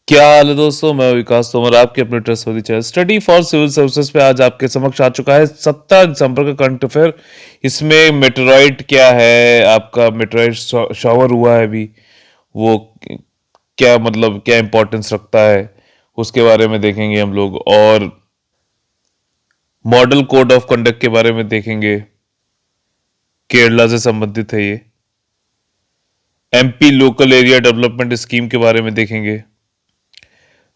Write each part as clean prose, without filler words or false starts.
क्या हाल है दोस्तों। मैं विकास तोमर आपके अपने trustworthy channel study for civil services पे आज आपके समक्ष आ चुका है 17 दिसंबर का करंट अफेयर। इसमें मेटेरॉइड क्या है, आपका मेटेरॉइड शॉवर हुआ है अभी, वो क्या मतलब क्या इंपॉर्टेंस रखता है उसके बारे में देखेंगे हम लोग। और मॉडल कोड ऑफ कंडक्ट के बारे में देखेंगे, केरला से संबंधित है ये। MP local area development scheme के बारे में देखेंगे।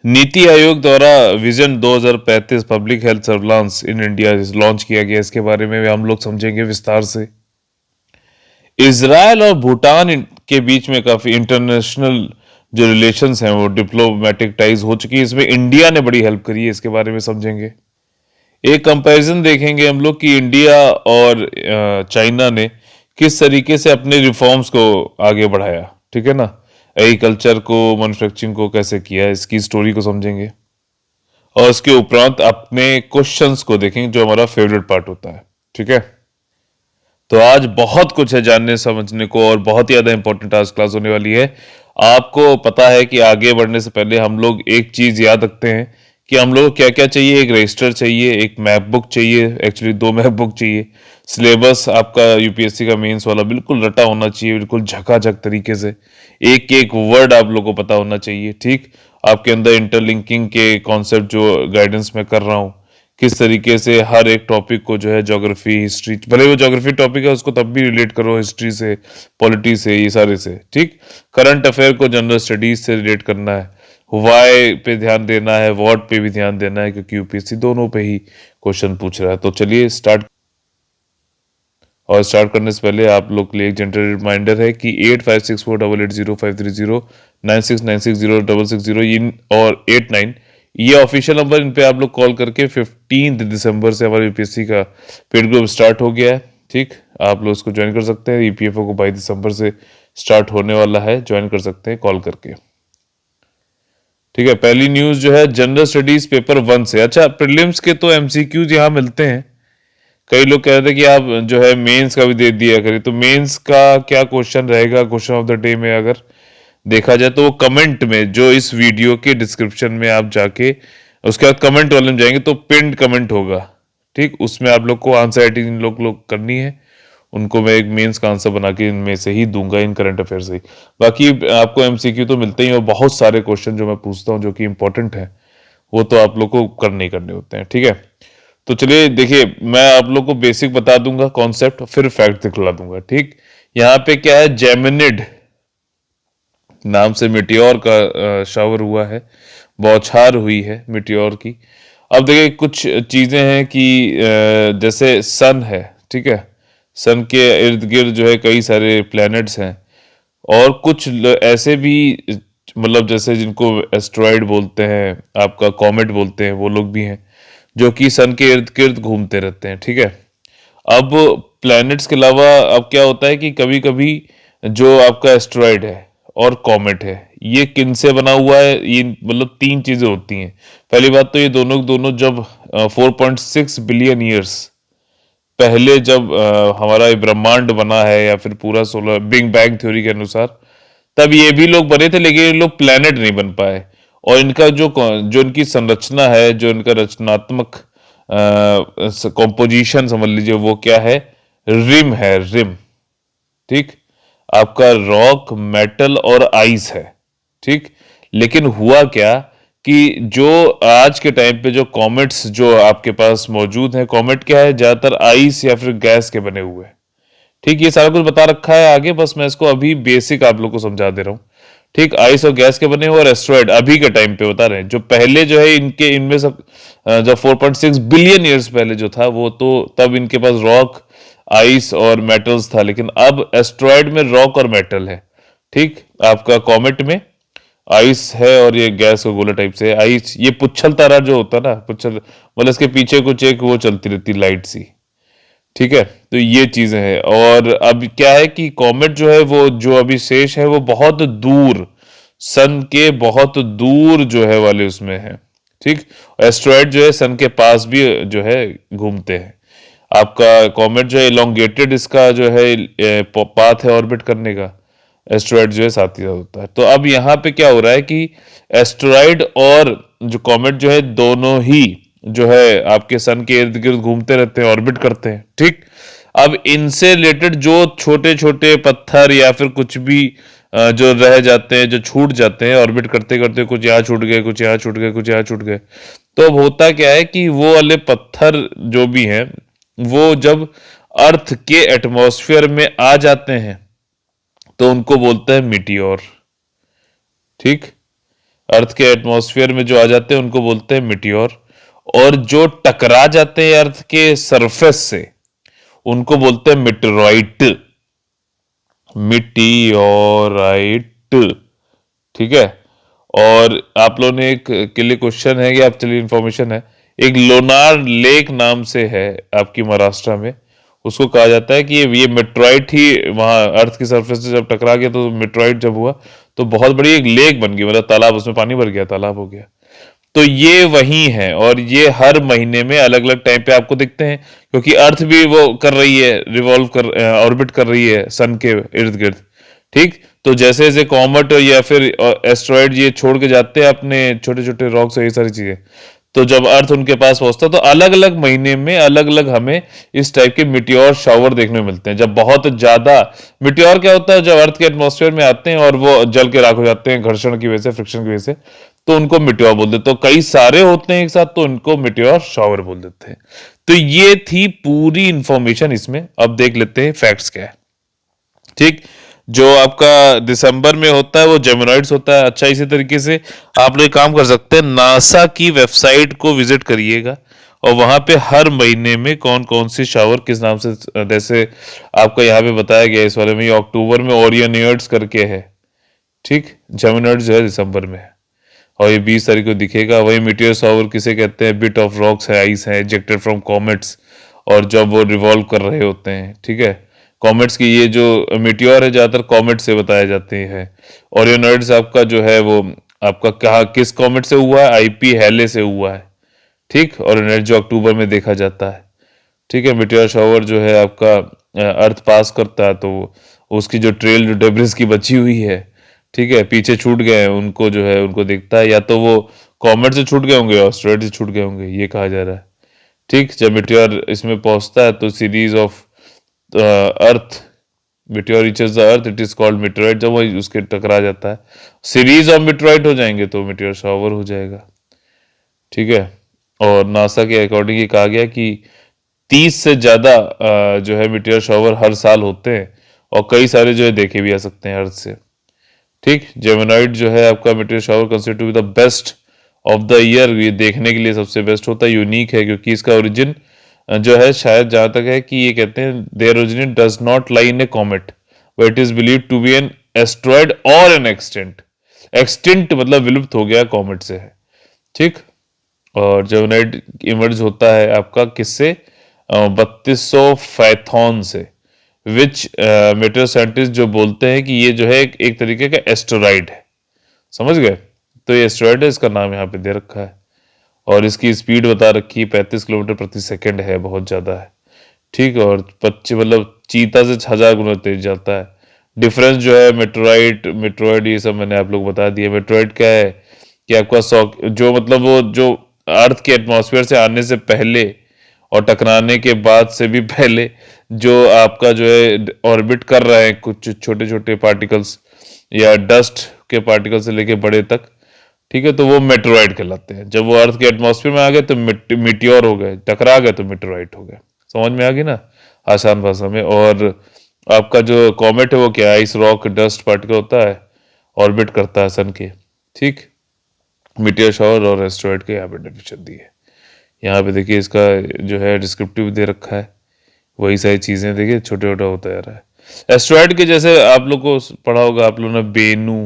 नीति आयोग द्वारा vision 2035 public health surveillance in India launch किया गया, इसके बारे में भी हम लोग समझेंगे विस्तार से। इजराइल और भूटान के बीच में काफी इंटरनेशनल जो रिलेशंस हैं वो डिप्लोमेटिक टाइज हो चुकी है, इसमें इंडिया ने बड़ी हेल्प करी है, इसके बारे में समझेंगे। एक कंपैरिजन देखेंगे हम लोग कि इंडिया और चाइना ने किस तरीके से अपने रिफॉर्म्स को आगे बढ़ाया, ठीक है ना। एग्रीकल्चर को, मैन्युफैक्चरिंग को कैसे किया, इसकी स्टोरी को समझेंगे। और उसके उपरांत अपने क्वेश्चंस को देखेंगे जो हमारा फेवरेट पार्ट होता है, ठीक है। तो आज बहुत कुछ है जानने समझने को और बहुत ही ज्यादा इंपॉर्टेंट आज क्लास होने वाली है। आपको पता है कि आगे बढ़ने से पहले हम लोग एक चीज याद रखते हैं कि हम लोग क्या क्या चाहिए। एक रजिस्टर चाहिए, एक मैप बुक चाहिए, एक्चुअली 2 मैप बुक चाहिए। सिलेबस आपका यूपीएससी का मेंस वाला बिल्कुल रटा होना चाहिए, बिल्कुल झकाझक तरीके से। एक एक वर्ड आप लोगों को पता होना चाहिए, ठीक। आपके अंदर इंटरलिंकिंग के कॉन्सेप्ट जो गाइडेंस में कर रहा हूँ, किस तरीके से हर एक टॉपिक को जो है ज्योग्राफी, हिस्ट्री, भले वो ज्योग्राफी टॉपिक है उसको तब भी रिलेट करो हिस्ट्री से, पॉलिटी से, ये सारे से, ठीक। करंट अफेयर को जनरल स्टडीज से रिलेट करना है। वाई पे ध्यान देना है, व्हाट पे भी ध्यान देना है, क्योंकि यूपीएससी दोनों पे ही क्वेश्चन पूछ रहा है। तो चलिए स्टार्ट। और स्टार्ट करने से पहले आप लोग के लिए एक जनरल रिमाइंडर है कि 8564880530, 96960660 इन और 89, ये ऑफिशियल नंबर, इन पे आप लोग कॉल करके 15 दिसंबर से हमारे यूपीएससी का पेड ग्रुप स्टार्ट हो गया है, ठीक। आप लोग इसको ज्वाइन कर सकते हैं। ईपीएफओ को 22 दिसंबर से स्टार्ट होने वाला है, ज्वाइन कर सकते हैं कॉल करके, ठीक है। पहली न्यूज जो है जनरल स्टडीज पेपर 1 से। अच्छा, प्रीलिम्स के तो एमसीक्यूज यहाँ मिलते हैं। कई लोग कह रहे थे कि आप जो है मेंस का भी दे दिया करिए, तो मेंस का क्या क्वेश्चन रहेगा क्वेश्चन ऑफ द डे में अगर देखा जाए तो वो कमेंट में, जो इस वीडियो के डिस्क्रिप्शन में आप जाके उसके बाद कमेंट वाले में जाएंगे तो पिंड कमेंट होगा, ठीक। उसमें आप लोग को आंसर राइटिंग लोग करनी है, उनको मैं एक मेंस का आंसर बना के इनमें से ही दूंगा, इन करंट अफेयर से ही। बाकी आपको एमसीक्यू तो मिलते ही, और बहुत सारे क्वेश्चन जो मैं पूछता हूँ जो कि इंपॉर्टेंट है वो तो आप लोग को करने ही करने होते हैं, ठीक है। तो चलिए देखिए, मैं आप लोग को बेसिक बता दूंगा कॉन्सेप्ट, फिर फैक्ट दिखला दूंगा, ठीक। यहाँ पे क्या है, जेमिनिड नाम से मिटियोर का शावर हुआ है, बौछार हुई है मिटियोर की। अब देखिए कुछ चीजें हैं कि जैसे सन है, ठीक है। सन के इर्द गिर्द जो है कई सारे प्लैनेट्स हैं, और कुछ ऐसे भी, मतलब जैसे जिनको एस्ट्रॉयड बोलते हैं, आपका कॉमेट बोलते हैं, वो लोग भी हैं जो कि सन के इर्द गिर्द घूमते रहते हैं, ठीक है। अब प्लैनेट्स के अलावा अब क्या होता है कि कभी कभी जो आपका एस्ट्रॉयड है और कॉमेट है, ये किन से बना हुआ है, ये मतलब 3 चीजें होती हैं। पहली बात तो ये दोनों दोनों जब 4.6 बिलियन ईयर्स पहले जब हमारा ये ब्रह्मांड बना है, या फिर पूरा सोलर बिग बैंग थ्योरी के अनुसार, तब ये भी लोग बने थे, लेकिन ये लोग प्लेनेट नहीं बन पाए। और इनका जो जो इनकी संरचना है, जो इनका रचनात्मक कॉम्पोजिशन समझ लीजिए, वो क्या है, रिम है, रिम, ठीक। आपका रॉक, मेटल और आइस है, ठीक। लेकिन हुआ क्या कि जो आज के टाइम पे जो कॉमेट्स जो आपके पास मौजूद हैं, कॉमेट क्या है, ज्यादातर आइस या फिर गैस के बने हुए हैं, ठीक। ये सारा कुछ बता रखा है आगे, बस मैं इसको अभी बेसिक आप लोग को समझा दे रहा हूँ, ठीक। आइस और गैस के बने हुए, और एस्ट्रॉयड अभी के टाइम पे बता रहे हैं, जो पहले जो है इनके इनमें सब जब 4.6 बिलियन ईयर्स पहले जो था वो तो तब इनके पास रॉक, आइस और मेटल्स था, लेकिन अब एस्ट्रॉयड में रॉक और मेटल है, ठीक। आपका कॉमेट में आइस है, और ये गैस का गोला टाइप से है। आइस ये पुच्छल तारा जो होता है ना, पुच्छल मतलब इसके पीछे कुछ एक वो चलती रहती लाइट सी, ठीक है। तो ये चीजें हैं। और अब क्या है कि कॉमेट जो है वो जो अभी शेष है वो बहुत दूर, सन के बहुत दूर जो है वाले उसमें है, ठीक। एस्ट्रॉयड जो है सन के पास भी जो है घूमते हैं। आपका कॉमेट जो है इलोंगेटेड, इसका जो है पाथ है ऑर्बिट करने का, एस्टेरॉइड जो है साथ ही साथ होता है। तो अब यहाँ पे क्या हो रहा है कि एस्टेरॉइड और जो कॉमेट जो है दोनों ही जो है आपके सन के इर्द गिर्द घूमते रहते हैं, ऑर्बिट करते हैं, ठीक। अब इनसे रिलेटेड जो छोटे छोटे पत्थर या फिर कुछ भी जो रह जाते हैं, जो छूट जाते हैं ऑर्बिट करते करते, कुछ यहाँ छूट गए, कुछ यहाँ छूट गए, कुछ यहाँ छूट गए, तो अब होता क्या है कि वो वाले पत्थर जो भी हैं वो जब अर्थ के एटमॉस्फेयर में आ जाते हैं तो उनको बोलते हैं मिटियोर, ठीक। अर्थ के एटमॉस्फेयर में जो आ जाते हैं उनको बोलते हैं मिटियोर, और जो टकरा जाते हैं अर्थ के सरफेस से उनको बोलते हैं मिटेरॉइट। मिटियोराइट, ठीक है। और आप लोगों ने एक के लिए क्वेश्चन है कि आप चलिए इंफॉर्मेशन है, एक लोनार लेक नाम से है आपकी महाराष्ट्र में, उसको कहा जाता है कि ये मेट्रॉइट ही वहां अर्थ की सरफेस से जब टकरा गया तो मेट्रॉइट जब हुआ तो बहुत बड़ी एक लेक बन गई, मतलब तालाब, उसमें पानी भर गया, तालाब हो गया। तो ये वही है, और ये हर महीने में अलग अलग टाइम पे आपको दिखते हैं, क्योंकि अर्थ भी वो कर रही है, रिवॉल्व कर, ऑर्बिट कर रही है सन के इर्द गिर्द, ठीक। तो जैसे जैसे कॉमेट या फिर एस्ट्रॉइड ये छोड़ के जाते हैं अपने छोटे छोटे रॉक्स और ये सारी चीजें, तो जब अर्थ उनके पास पहुंचता है तो अलग अलग महीने में अलग अलग हमें इस टाइप के मिटियोर शावर देखने को मिलते हैं। जब बहुत ज्यादा मिटियोर क्या होता है, जब अर्थ के एटमॉस्फेयर में आते हैं और वो जल के राख हो जाते हैं घर्षण की वजह से, फ्रिक्शन की वजह से, तो उनको मिटियोर बोल देते हैं। तो कई सारे होते हैं एक साथ तो उनको मिटियोर शावर बोल देते हैं। तो ये थी पूरी इंफॉर्मेशन इसमें। अब देख लेते हैं फैक्ट्स क्या है, ठीक। जो आपका दिसंबर में होता है वो जेमिनॉइड्स होता है। अच्छा, इसी तरीके से आप लोग काम कर सकते हैं, नासा की वेबसाइट को विजिट करिएगा और वहां पे हर महीने में कौन कौन सी शावर किस नाम से, जैसे आपका यहाँ पे बताया गया इस वाले में, ये अक्टूबर में ओरियनियड्स करके है, ठीक। जेमिनॉइड्स जो है दिसंबर में है और ये 20 तारीख को दिखेगा। वही मीटियोर शावर किसे कहते हैं, बिट ऑफ रॉक्स है, आइस है इजेक्टेड फ्रॉम कॉमेट्स, और जब वो रिवॉल्व कर रहे होते हैं, ठीक है। कॉमेट्स की ये जो मीटियोर है ज्यादातर कॉमेट से बताए जाते हैं। ओरियनॉइड्स आपका जो है वो आपका कहा किस कॉमेट से हुआ है, आईपी हेले से हुआ है, ठीक। ओरियनॉइड जो अक्टूबर में देखा जाता है, ठीक है। मीटियोर शावर जो है आपका अर्थ पास करता है तो उसकी जो ट्रेल, जो डेब्रिस की बची हुई है, ठीक है, पीछे छूट गए हैं, उनको जो है उनको दिखता है, या तो वो कॉमेट से छूट गए होंगे, एस्टेरॉइड से छूट गए होंगे, ये कहा जा रहा है, ठीक। जब मीटियोर इसमें पहुंचता है तो series of earth, meteor reaches the earth, it is called meteoroid. जब वो उसके टकरा जाता है, सीरीज ऑफ मीटेरोइड हो जाएंगे तो मीटियोर शावर हो जाएगा, ठीक है। और नासा के अकॉर्डिंग ये कहा गया कि 30 से ज्यादा जो है मीटियोर शावर हर साल होते हैं, और कई सारे जो है देखे भी आ सकते हैं अर्थ से, ठीक। जेमिनॉइड जो है आपका meteor shower consider to be the best of the year, ये देखने के लिए सबसे बेस्ट होता है, यूनिक है, क्योंकि इसका ओरिजिन जो है शायद जहां तक है कि ये कहते हैं their origin does not lie in a comet but it is believe to be an asteroid or an extinct. Extinct मतलब विलुप्त हो गया कॉमेट से है, ठीक। और जेमिनॉइड इमर्ज होता है आपका किससे, 3200 फैथॉन से, विच मेटेरियल साइंटिस्ट जो बोलते हैं कि ये जो है एक तरीके का एस्टेरॉइड है, समझ गए। तो ये एस्टेरॉइड है, इसका नाम यहाँ पे दे रखा है, और इसकी स्पीड बता रखी है 35 किलोमीटर प्रति सेकंड है, बहुत ज्यादा है, ठीक। और 25 मतलब चीता से 1000 गुना तेज जाता है। डिफरेंस जो है मेट्रोइड, मेट्रोइड ये सब मैंने आप लोग बता दिया। मेट्रोइड क्या है कि आपका जो मतलब वो जो अर्थ के एटमॉस्फेयर से आने से पहले और टकराने के बाद से भी पहले जो आपका जो है ऑर्बिट कर रहे हैं कुछ छोटे छोटे पार्टिकल्स या डस्ट के पार्टिकल से लेके बड़े तक, ठीक है, तो वो मेटेरोइड कहलाते हैं। जब वो अर्थ के एटमॉस्फेयर में आ गए तो मिटियोर हो गए, टकरा गए तो मेटेरोइड हो गए। समझ में आ गई ना आसान भाषा में। और आपका जो कॉमेट है वो क्या, आइस रॉक डस्ट पार्टिकल होता है, ऑर्बिट करता है सन के, ठीक। मीटियोर शावर और एस्टेरॉइड के यहाँ पे डेफिनेशन दी है। यहाँ पे देखिए इसका जो है डिस्क्रिप्टिव दे रखा है, वही सारी चीजें देखिए छोटा छोटा होता जा रहा है। एस्टेरॉइड के जैसे आप लोग को पढ़ा होगा आप लोगों ने बेनू,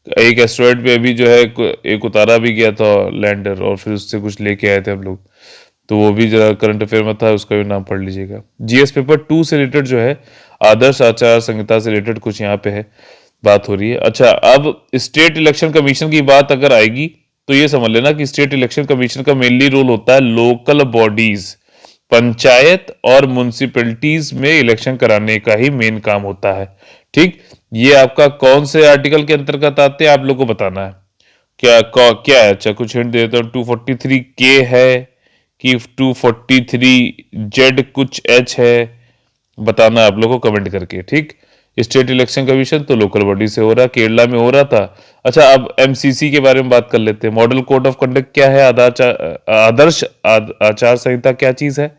एक एस्टेरॉइड पे अभी जो है एक उतारा भी गया था लैंडर, और फिर उससे कुछ लेके आए थे हम लोग, तो वो भी जरा करंट अफेयर में था, उसका भी नाम पढ़ लीजिएगा। जीएस पेपर 2 से रिलेटेड जो है आदर्श आचार संहिता से रिलेटेड कुछ यहाँ पे है, बात हो रही है। अच्छा, अब स्टेट इलेक्शन कमीशन की बात अगर आएगी तो ये समझ लेना कि स्टेट इलेक्शन कमीशन का मेनली रोल होता है लोकल बॉडीज, पंचायत और म्युनिसिपैलिटीज में इलेक्शन कराने का ही मेन काम होता है, ठीक, ये आपका कौन से आर्टिकल के अंतर्गत आते हैं आप लोग को बताना है। क्या है, अच्छा कुछ हिंट देता हूँ, 243 के है कि 243 जेड कुछ एच है, बताना है आप लोगों को कमेंट करके। ठीक, स्टेट इलेक्शन कमीशन तो लोकल बॉडी से हो रहा, केरला में हो रहा था। अच्छा, अब एमसीसी के बारे में बात कर लेते हैं। मॉडल कोड ऑफ कंडक्ट क्या है, आदर्श आचार संहिता क्या चीज है?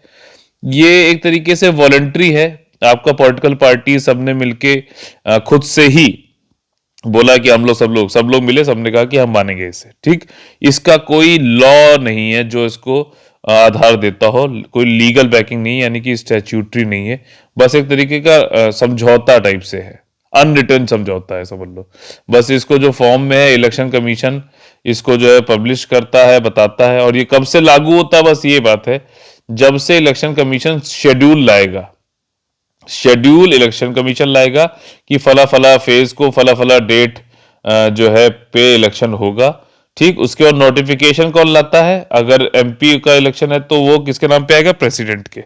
ये एक तरीके से वॉलंटरी है, आपका पॉलिटिकल पार्टी सबने मिलके खुद से ही बोला कि हम लोग सब लोग मिले, सबने कहा कि हम मानेंगे इसे। ठीक, इसका कोई लॉ नहीं है जो इसको आधार देता हो, कोई लीगल बैकिंग नहीं, यानी कि स्टैच्यूटरी नहीं है, बस एक तरीके का समझौता टाइप से है, अनरिटन समझौता है समझ लो। बस इसको जो फॉर्म में है, इलेक्शन कमीशन इसको जो है पब्लिश करता है, बताता है। और ये कब से लागू होता है, बस ये बात है, जब से इलेक्शन कमीशन शेड्यूल लाएगा, शेड्यूल इलेक्शन कमीशन लाएगा कि फला फला फेज को फला फला डेट जो है पे इलेक्शन होगा। ठीक, उसके बाद नोटिफिकेशन कौन लाता है? अगर एमपी का इलेक्शन है तो वो किसके नाम पे आएगा? प्रेसिडेंट के।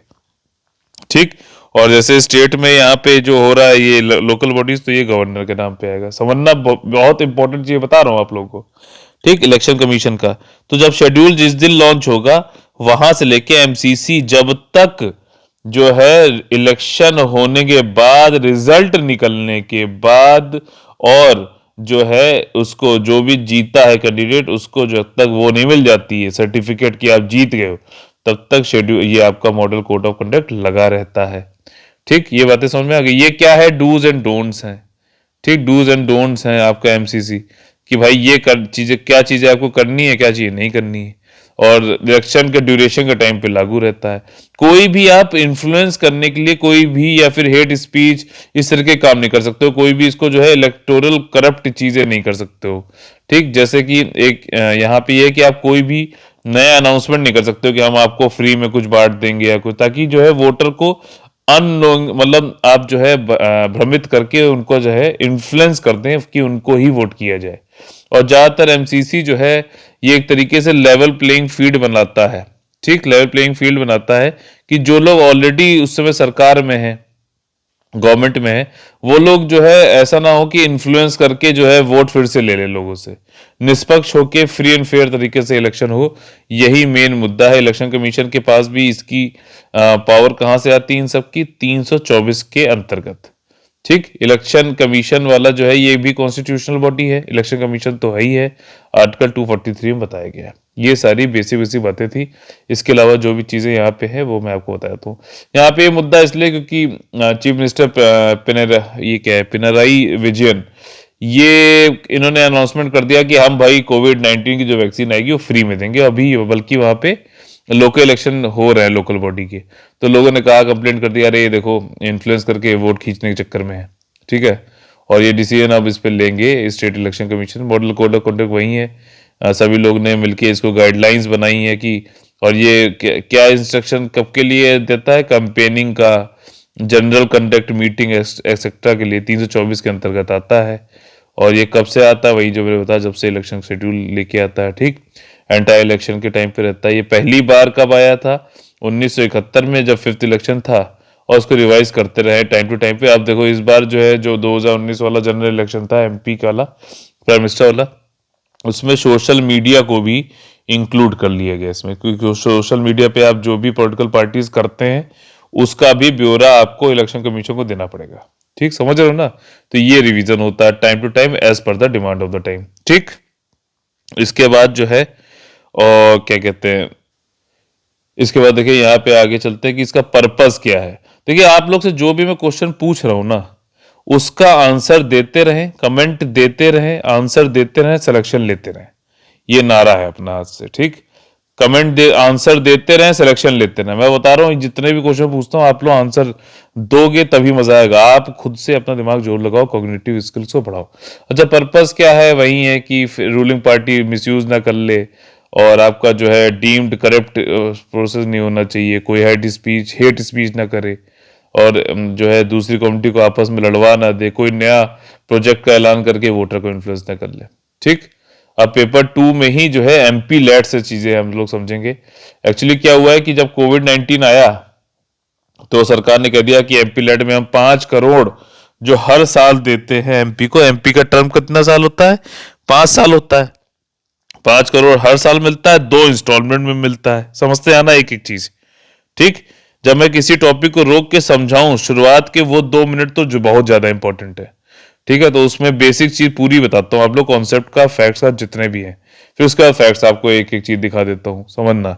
ठीक, और जैसे स्टेट में यहाँ पे जो हो रहा है ये लोकल बॉडीज, तो ये गवर्नर के नाम पे आएगा। समझना बहुत इंपॉर्टेंट चीज बता रहा हूँ आप लोगों को। ठीक, इलेक्शन कमीशन का तो जब शेड्यूल जिस दिन लॉन्च होगा, वहां से लेके एमसीसी जब तक जो है इलेक्शन होने के बाद, रिजल्ट निकलने के बाद, और जो है उसको जो भी जीता है कैंडिडेट, उसको जब तक वो नहीं मिल जाती है सर्टिफिकेट कि आप जीत गए हो, तब तक शेड्यूल ये आपका मॉडल कोड ऑफ कंडक्ट लगा रहता है। ठीक, ये बातें समझ में आ गई। ये क्या है? डूज एंड डोंट्स हैं। ठीक, डूज एंड डोंट्स हैं आपका एमसीसी, कि भाई ये कर चीजें, क्या चीजें आपको करनी है, क्या चीजें नहीं करनी है, और इलेक्शन के ड्यूरेशन के टाइम पे लागू रहता है। कोई भी आप इन्फ्लुएंस करने के लिए कोई भी, या फिर हेट स्पीच, इस तरह के काम नहीं कर सकते हो। कोई भी इसको जो है इलेक्टोरल करप्ट चीजें नहीं कर सकते हो। ठीक, जैसे कि एक यहाँ पे ये है कि आप कोई भी नया अनाउंसमेंट नहीं कर सकते हो कि हम आपको फ्री में कुछ बांट देंगे या कुछ, ताकि जो है वोटर को अननोइंग, मतलब आप जो है भ्रमित करके उनको जो है इन्फ्लुएंस करते हैं कि उनको ही वोट किया जाए। और ज्यादातर एमसीसी जो है ये एक तरीके से लेवल प्लेइंग फील्ड बनाता है। ठीक, लेवल प्लेइंग फील्ड बनाता है कि जो लोग ऑलरेडी उस समय सरकार में है, गवर्नमेंट में है, वो लोग जो है ऐसा ना हो कि इन्फ्लुएंस करके जो है वोट फिर से ले ले लोगों से। निष्पक्ष होके फ्री एंड फेयर तरीके से इलेक्शन हो, यही मेन मुद्दा है। इलेक्शन कमीशन के पास भी इसकी पावर कहां से आती है इन सबकी? 324 के अंतर्गत। ठीक, इलेक्शन कमीशन वाला जो है ये भी कॉन्स्टिट्यूशनल बॉडी है, इलेक्शन कमीशन तो है ही है, आर्टिकल 243 में बताया गया है। ये सारी बेसिक बेसिक बातें थी। इसके अलावा जो भी चीजें यहाँ पे है वो मैं आपको बताता हूँ। यहाँ पे ये मुद्दा इसलिए क्योंकि चीफ मिनिस्टर ये क्या है, पिनराई विजयन, ये इन्होंने अनाउंसमेंट कर दिया कि हम भाई कोविड-19 की जो वैक्सीन आएगी वो फ्री में देंगे अभी, बल्कि वहां पे लोकल इलेक्शन हो रहे हैं लोकल बॉडी के। तो लोगों ने कहा, कंप्लेंट कर दिया, अरे ये देखो इन्फ्लुएंस करके वोट खींचने के चक्कर में है। ठीक है, और ये डिसीजन अब इस पे लेंगे state election commission. Model code of conduct वही है, सभी लोग ने मिलके इसको गाइडलाइंस बनाई है कि, और ये क्या इंस्ट्रक्शन कब के लिए देता है? कैंपेनिंग का, जनरल कंडक्ट मीटिंग एक्सेट्रा के लिए 324 के अंतर्गत आता है। और ये कब से आता है? वही जो मैंने बताया, जब से इलेक्शन शेड्यूल लेके आता है। ठीक, एंटी इलेक्शन के टाइम पे रहता है। ये पहली बार कब आया था? 1971 में, जब 5th इलेक्शन था, और उसको रिवाइज करते रहे टाइम टू टाइम पे। अब देखो इस बार जो है, जो 2019 वाला जनरल इलेक्शन था एमपी का वाला, प्राइम मिनिस्टर वाला, उसमें सोशल मीडिया को भी इंक्लूड कर लिया गया इसमें, क्योंकि सोशल मीडिया पे आप जो भी पॉलिटिकल पार्टीज करते हैं उसका भी ब्यौरा आपको इलेक्शन कमीशन को देना पड़ेगा। ठीक, समझ रहे हो ना? तो ये रिवीजन होता है time to time as per the demand of the time. ठीक, इसके बाद जो है, और क्या कहते हैं, इसके बाद देखिए यहाँ पे आगे चलते हैं कि इसका पर्पस क्या है। देखिए, आप लोग से जो भी मैं क्वेश्चन पूछ रहा हूं ना, उसका आंसर देते रहें, कमेंट देते रहें, आंसर देते रहें, सिलेक्शन लेते रहें। ये नारा है अपना हाथ से। ठीक, कमेंट दे, आंसर देते रहें, सिलेक्शन लेते रहें। मैं बता रहा हूँ, जितने भी क्वेश्चन पूछता हूँ आप लोग आंसर दोगे तभी मजा आएगा। आप खुद से अपना दिमाग जोर लगाओ, कॉग्निटिव स्किल्स को बढ़ाओ। अच्छा, पर्पस क्या है? वही है कि रूलिंग पार्टी मिसयूज ना कर ले, और आपका जो है डीम्ड करप्ट प्रोसेस नहीं होना चाहिए, कोई हेट स्पीच ना करे, और जो है दूसरी कम्युनिटी को आपस में लड़वा ना दे, कोई नया प्रोजेक्ट का ऐलान करके वोटर को इन्फ्लुएंस ना कर ले। ठीक, अब पेपर 2 में ही जो है एमपी लेट से चीजें हम लोग समझेंगे। एक्चुअली क्या हुआ है कि जब कोविड-19 आया तो सरकार ने कह दिया कि एमपी लेट में हम 5 करोड़ जो हर साल देते हैं एमपी को। एमपी का टर्म कितना साल होता है? 5 साल होता है। 5 करोड़ हर साल मिलता है, 2 इंस्टॉलमेंट में मिलता है। समझते हैं ना एक एक चीज? ठीक। जब मैं किसी टॉपिक को रोक के समझाऊं, शुरुआत के वो 2 मिनट तो जो बहुत ज्यादा इंपॉर्टेंट है। ठीक है, तो उसमें बेसिक चीज पूरी बताता हूँ आप लोग, कॉन्सेप्ट का, फैक्ट्स का, जितने भी हैं। फिर उसके बाद फैक्ट्स आपको एक एक चीज दिखा देता हूँ, समझना।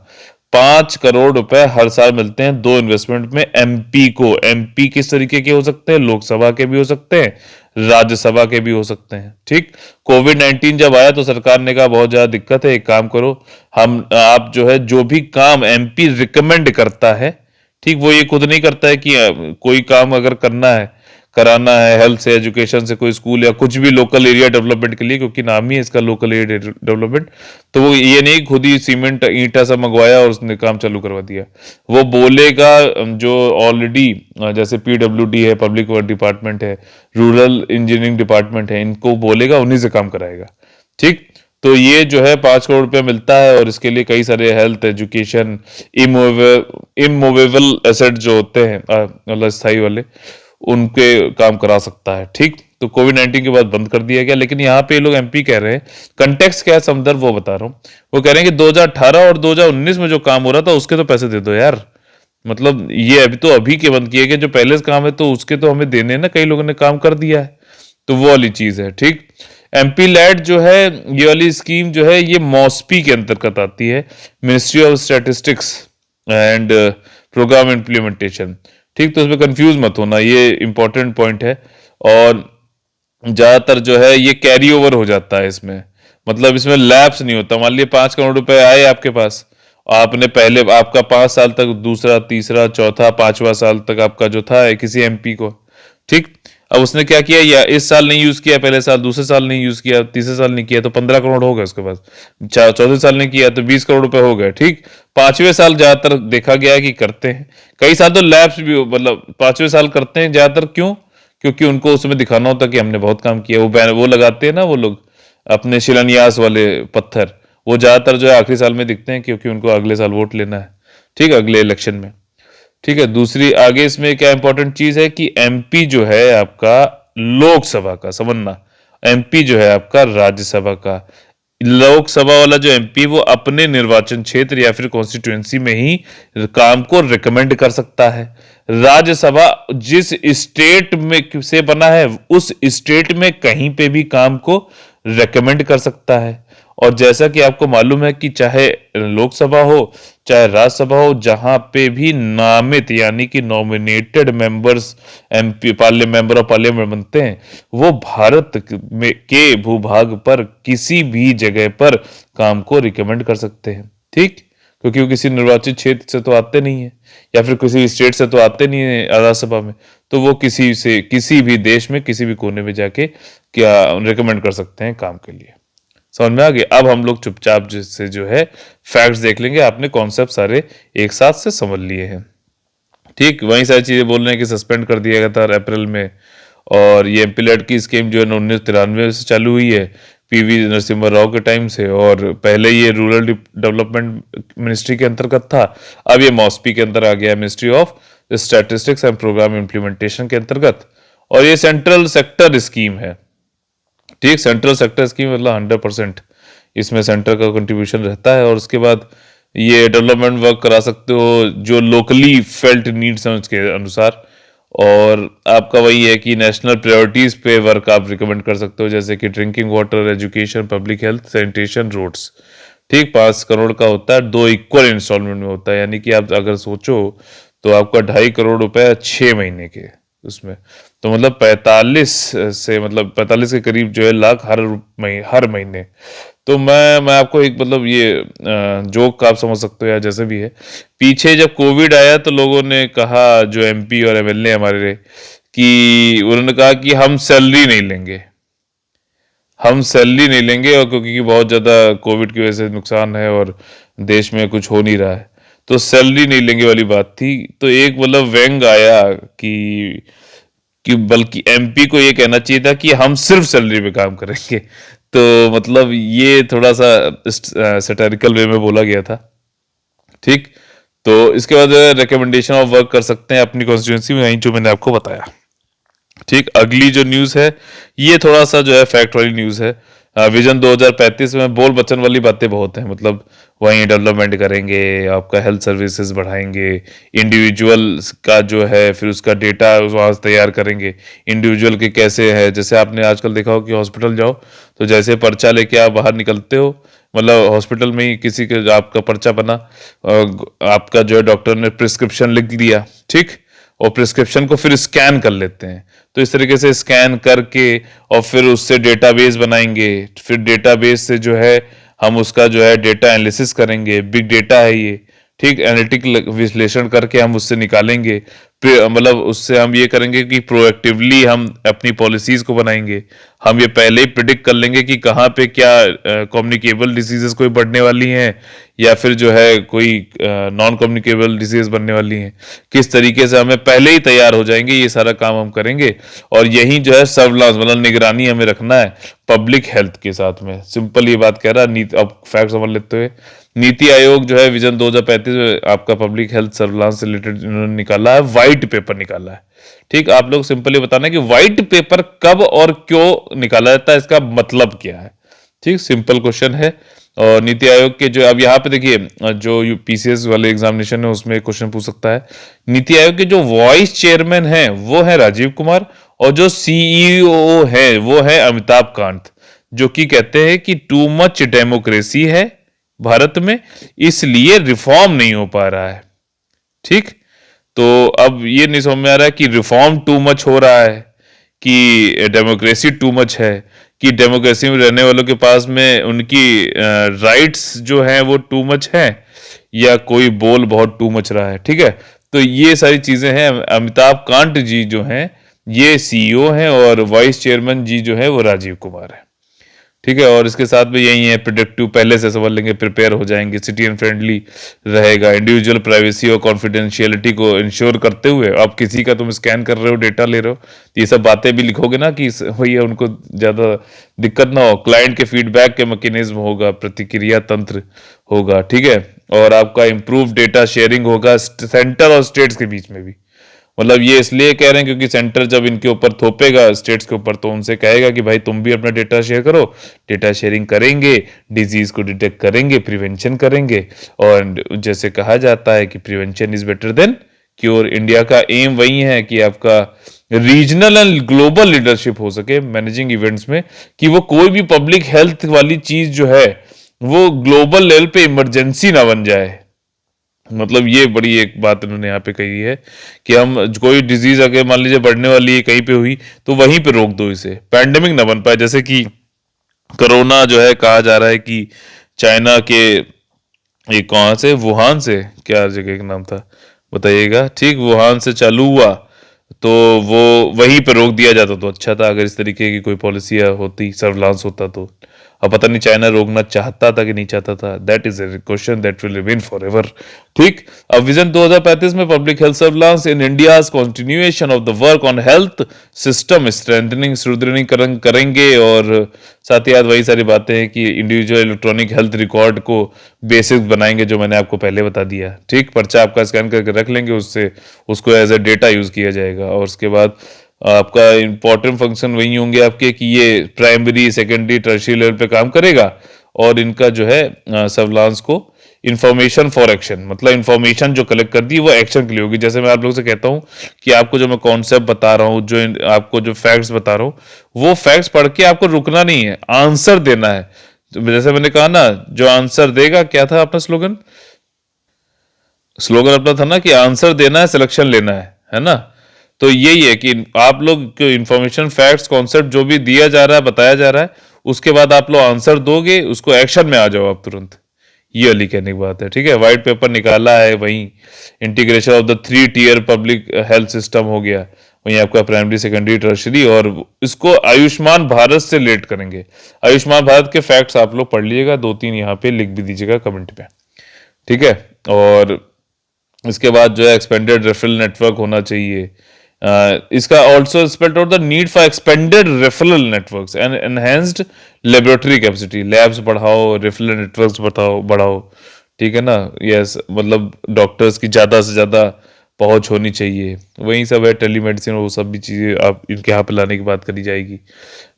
5 करोड़ रुपए हर साल मिलते हैं 2 इन्वेस्टमेंट में एमपी को। एमपी किस तरीके के हो सकते हैं? लोकसभा के भी हो सकते हैं, राज्यसभा के भी हो सकते हैं। ठीक। कोविड 19 जब आया तो सरकार ने कहा बहुत ज्यादा दिक्कत है, एक काम करो, हम आप जो है जो भी काम एमपी रिकमेंड करता है, ठीक, वो ये खुद नहीं करता है कि कोई काम अगर करना है, कराना है, हेल्थ से, एजुकेशन से, कोई स्कूल या कुछ भी लोकल एरिया डेवलपमेंट के लिए, क्योंकि नाम ही है इसका लोकल एरिया डेवलपमेंट, तो वो ये नहीं खुद ही सीमेंट ईंटा सब मंगवाया और उसने काम चालू करवा दिया। वो बोलेगा जो ऑलरेडी, जैसे पीडब्ल्यूडी है, पब्लिक वर्क डिपार्टमेंट है, रूरल इंजीनियरिंग डिपार्टमेंट है, इनको बोलेगा, उन्हीं से काम कराएगा। ठीक। तो ये जो है 5 करोड़ रुपया मिलता है, और इसके लिए कई सारे हेल्थ, एजुकेशन, इमूवेबल एसेट जो होते हैं, मतलब स्थायी वाले, उनके काम करा सकता है। ठीक। तो कोविड 19 के बाद बंद कर दिया गया, लेकिन यहाँ पे लोग एमपी कह रहे हैं। कंटेक्स्ट क्या है, संदर्भ वो बता रहा हूँ। वो कह रहे हैं कि 2018 और 2019 में जो काम हो रहा था उसके तो पैसे दे दो यार। मतलब ये अभी तो अभी के बंद किए गए, जो पहले से काम है तो उसके तो हमें देने हैं ना, कई लोगों ने काम कर दिया है, तो वो वाली चीज है। ठीक। एमपी लैड जो है, ये वाली स्कीम जो है, ये मॉस्पी के अंतर्गत आती है, ministry of statistics and programme implementation. ठीक। तो इसमें कंफ्यूज मत होना, ये इंपॉर्टेंट पॉइंट है। और ज्यादातर जो है ये कैरी ओवर हो जाता है इसमें, मतलब इसमें लैप्स नहीं होता। मान लिया 5 करोड़ रुपए आए आपके पास, आपने पहले, आपका 5 साल तक, दूसरा, तीसरा, चौथा, 5वां साल तक आपका जो था किसी एमपी को। ठीक। अब उसने क्या किया, या इस साल नहीं यूज किया, पहले साल, दूसरे साल नहीं यूज किया, तीसरे साल नहीं किया, तो 15 करोड़ हो गए उसके पास। चौथे साल नहीं किया तो 20 करोड़ रुपए हो गए। ठीक। 5वें साल ज्यादातर देखा गया है कि करते हैं, कई साल तो लैप्स भी मतलब 5वें साल करते हैं ज्यादातर। क्यों? क्योंकि उनको उसमें दिखाना होता है कि हमने बहुत काम किया। वो बैनर वो लगाते हैं ना वो लोग, अपने शिलान्यास वाले पत्थर, वो ज्यादातर जो है आखिरी साल में दिखते हैं, क्योंकि उनको अगले साल वोट लेना है। ठीक है, अगले इलेक्शन में। ठीक है, दूसरी आगे इसमें क्या इंपॉर्टेंट चीज है कि एमपी जो है आपका लोकसभा का, समझना, एमपी जो है आपका राज्यसभा का। लोकसभा वाला जो एमपी वो अपने निर्वाचन क्षेत्र या फिर कॉन्स्टिट्यूएंसी में ही काम को रिकमेंड कर सकता है। राज्यसभा जिस स्टेट में से बना है उस स्टेट में कहीं पे भी काम को रिकमेंड कर सकता है। और जैसा कि आपको मालूम है कि चाहे लोकसभा हो चाहे राज्यसभा हो, जहां पे भी नामित यानी कि nominated members, MP member of parliament बनते हैं, वो भारत में के भूभाग पर किसी भी जगह पर काम को रिकमेंड कर सकते हैं। ठीक। क्योंकि वो किसी निर्वाचित क्षेत्र से तो आते नहीं है, या फिर किसी स्टेट से तो आते नहीं है राज्यसभा में, तो वो किसी से, किसी भी देश में किसी भी कोने में जाके क्या रिकमेंड कर सकते हैं काम के लिए। समझ में आ गया? अब हम लोग चुपचाप से जो है फैक्ट्स देख लेंगे, आपने कॉन्सेप्ट सारे एक साथ से समझ लिए हैं। ठीक। वही सारी चीजें बोल रहे हैं कि सस्पेंड कर दिया गया था अप्रैल में, और ये एमपीलैड की स्कीम जो है 1993 से चालू हुई है, पीवी नरसिम्हा राव के टाइम से, और पहले ये रूरल डेवलपमेंट मिनिस्ट्री के अंतर्गत था, अब ये मॉस्पी के अंदर आ गया, ministry of statistics and programme implementation के अंतर्गत। और ये सेंट्रल सेक्टर स्कीम है। ठीक। सेंट्रल सेक्टर स्कीम मतलब 100% इसमें सेंटर का कंट्रीब्यूशन रहता है। और उसके बाद ये डेवलपमेंट वर्क करा सकते हो जो लोकली फेल्ट नीड्स हैं उसके अनुसार। और आपका वही है कि नेशनल प्रायोरिटीज पे वर्क आप रिकमेंड कर सकते हो, जैसे कि drinking water, education, public health, sanitation, roads. ठीक। 5 करोड़ का होता है, 2 इक्वल इंस्टॉलमेंट में होता है, यानी कि आप अगर सोचो तो आपका 2.5 करोड़ रुपए 6 महीने के उसमें, तो मतलब 45 से, मतलब 45 के करीब जो है लाख हर महीने। तो मैं आपको एक, मतलब ये जोक आप समझ सकते हो या जैसे भी है, पीछे जब कोविड आया तो लोगों ने कहा, जो एमपी और एमएलए हमारे, कि उन्होंने कहा कि हम सैलरी नहीं लेंगे, हम सैलरी नहीं लेंगे, और क्योंकि बहुत ज़्यादा कोविड की वजह से नुकसान है और देश में कुछ हो नहीं रहा है, तो सैलरी नहीं लेंगे वाली बात थी। तो एक मतलब व्यंग आया कि बल्कि एमपी को ये कहना चाहिए था कि हम सिर्फ सैलरी पे काम करेंगे। तो मतलब ये थोड़ा सा सैटारिकल वे में बोला गया था। ठीक। तो इसके बाद रिकमेंडेशन ऑफ वर्क कर सकते हैं अपनी कॉन्स्टिट्यूंसी में, यही जो मैंने आपको बताया। ठीक, अगली जो न्यूज़ है ये थोड़ा सा जो है फैक्ट वाली न्यूज़ है। विजन 2035 में बोल बच्चन वाली बातें बहुत हैं, मतलब वहीं डेवलपमेंट करेंगे, आपका हेल्थ सर्विसेज बढ़ाएंगे, इंडिविजुअल्स का जो है फिर उसका डेटा वहाँ से तैयार करेंगे, इंडिविजुअल के कैसे है, जैसे आपने आजकल देखा हो कि हॉस्पिटल जाओ तो जैसे पर्चा लेके आप बाहर निकलते हो, मतलब हॉस्पिटल में ही किसी के आपका पर्चा बना, आपका जो है डॉक्टर ने प्रिस्क्रिप्शन लिख दिया, ठीक, और प्रिस्क्रिप्शन को फिर स्कैन कर लेते हैं। तो इस तरीके से स्कैन करके और फिर उससे डेटाबेस बनाएंगे, फिर डेटाबेस से जो है हम उसका जो है डेटा एनालिसिस करेंगे, बिग डेटा है ये, ठीक, एनालिटिक विश्लेषण करके हम उससे निकालेंगे, मतलब उससे हम ये करेंगे कि प्रोएक्टिवली हम अपनी पॉलिसीज को बनाएंगे, हम ये पहले ही प्रिडिक्ट कर लेंगे कि कहाँ पे क्या कम्युनिकेबल डिसीजेस कोई बढ़ने वाली हैं या फिर जो है कोई नॉन कम्युनिकेबल डिसीज बनने वाली हैं, किस तरीके से हमें पहले ही तैयार हो जाएंगे, ये सारा काम हम करेंगे। और यही जो है सर्विलांस मतलब निगरानी हमें रखना है पब्लिक हेल्थ के साथ में, सिंपल ये बात कह रहा नीति। अब फैक्ट समझ लेते हुए, नीति आयोग जो है विजन 2035 में आपका पब्लिक हेल्थ सर्विलांस से रिलेटेड इन्होंने निकाला है, व्हाइट पेपर निकाला है। ठीक, आप लोग सिंपली बताना कि व्हाइट पेपर कब और क्यों निकाला जाता है, इसका मतलब क्या है। ठीक, सिंपल क्वेश्चन है। और नीति आयोग के जो अब यहाँ पे देखिए जो यूपीसीएस वाले एग्जामिनेशन है उसमें क्वेश्चन पूछ सकता है, नीति आयोग के जो वाइस चेयरमैन हैं वो है राजीव कुमार, और जो सीईओ है वो है अमिताभ कांत, जो कि कहते हैं कि टू मच डेमोक्रेसी है भारत में, इसलिए रिफॉर्म नहीं हो पा रहा है। ठीक, तो अब ये नहीं समझ में आ रहा है कि रिफॉर्म टू मच हो रहा है कि डेमोक्रेसी टू मच है, कि डेमोक्रेसी में रहने वालों के पास में उनकी राइट्स जो हैं वो टू मच है, या कोई बोल बहुत टू मच रहा है। ठीक है, तो ये सारी चीजें हैं। अमिताभ कांत जी जो हैं ये सीईओ हैं और वाइस चेयरमैन जी जो है वो राजीव कुमार है। ठीक है, और इसके साथ में यही है प्रोडक्टिव, पहले से समझ लेंगे, प्रिपेयर हो जाएंगे, सिटीजन फ्रेंडली रहेगा, इंडिविजुअल प्राइवेसी और कॉन्फिडेंशियलिटी को इंश्योर करते हुए। अब किसी का तुम स्कैन कर रहे हो, डेटा ले रहे हो, तो ये सब बातें भी लिखोगे ना कि भैया उनको ज़्यादा दिक्कत ना हो, क्लाइंट के फीडबैक के मैकेनिज्म होगा, प्रतिक्रिया तंत्र होगा। ठीक है, और आपका इम्प्रूव डेटा शेयरिंग होगा सेंटर और स्टेट्स के बीच में भी। मतलब ये इसलिए कह रहे हैं क्योंकि सेंटर जब इनके ऊपर थोपेगा स्टेट्स के ऊपर, तो उनसे कहेगा कि भाई तुम भी अपना डेटा शेयर करो, डेटा शेयरिंग करेंगे, डिजीज को डिटेक्ट करेंगे, प्रिवेंशन करेंगे, और जैसे कहा जाता है कि prevention is better than cure. India का एम वही है कि आपका रीजनल एंड ग्लोबल लीडरशिप हो सके मैनेजिंग इवेंट्स में, कि वो कोई भी पब्लिक हेल्थ वाली चीज जो है वो ग्लोबल लेवल पे इमरजेंसी ना बन जाए। मतलब ये बड़ी एक बात इन्होंने यहाँ पे कही है कि हम कोई डिजीज अगर मान लीजिए बढ़ने वाली है कहीं पे हुई तो वहीं पे रोक दो, इसे पैंडेमिक ना बन पाए। जैसे कि कोरोना जो है कहा जा रहा है कि चाइना के, ये कहाँ से, वुहान से, क्या जगह का नाम था बताइएगा, ठीक, वुहान से चालू हुआ, तो वो वहीं पे रोक दिया जाता तो अच्छा था, अगर इस तरीके की कोई पॉलिसी होती, सर्विलांस होता तो। अब पता नहीं चाइना रोकना चाहता था कि नहीं चाहता था, that is a question that will remain forever. ठीक, अब विजन 2035 में public health surveillance in India continuation of the work on health system strengthening, सुदृढ़ीकरण करेंगे, और साथ ही साथ वही सारी बातें हैं कि इंडिविजुअल इलेक्ट्रॉनिक हेल्थ रिकॉर्ड को बेसिक बनाएंगे, जो मैंने आपको पहले बता दिया। ठीक, पर्चा आपका स्कैन करके रख लेंगे, उससे उसको एज ए डेटा यूज किया जाएगा, और उसके बाद आपका इंपॉर्टेंट फंक्शन वही होंगे आपके कि ये प्राइमरी, सेकेंडरी, टर्शियरी लेवल पे काम करेगा, और इनका जो है सर्विलांस को इंफॉर्मेशन फॉर एक्शन, मतलब इंफॉर्मेशन जो कलेक्ट कर दी वो एक्शन के लिए होगी। जैसे मैं आप लोगों से कहता हूँ कि आपको जो मैं कॉन्सेप्ट बता रहा हूँ, जो आपको जो फैक्ट्स बता रहा हूँ, वो फैक्ट्स पढ़ के आपको रुकना नहीं है, आंसर देना है। तो जैसे मैंने कहा ना, जो आंसर देगा, क्या था अपना स्लोगन, स्लोगन अपना था ना कि आंसर देना है, सिलेक्शन लेना है ना। तो यही है कि आप लोग को इंफॉर्मेशन, फैक्ट्स, कॉन्सेप्ट जो भी दिया जा रहा है, बताया जा रहा है, उसके बाद आप लोग आंसर दोगे, उसको एक्शन में आ जाओ आप तुरंत। ये वाली कहने की बात है। ठीक है, व्हाइट पेपर निकाला है, वहीं integration of the 3 tier public health system हो गया, वहीं आपका प्राइमरी, सेकेंडरी, टर्शरी, और इसको आयुष्मान भारत से रिलेट करेंगे। आयुष्मान भारत के फैक्ट्स आप लोग पढ़ लीजिएगा, 2-3 यहाँ पे लिख भी दीजिएगा कमेंट पे। ठीक है, और इसके बाद जो है एक्सपेंडेड रेफरल नेटवर्क होना चाहिए। इसका also spelled out the need for expanded referral networks and enhanced laboratory capacity, labs बढ़ाओ, रेफरल नेटवर्क्स बढ़ाओ बढ़ाओ। ठीक है ना, यस, मतलब डॉक्टर्स की ज़्यादा से ज़्यादा पहुंच होनी चाहिए। वही सब है, टेलीमेडिसिन, वो सब भी चीज़ें आप इनके यहाँ पे लाने की बात करी जाएगी।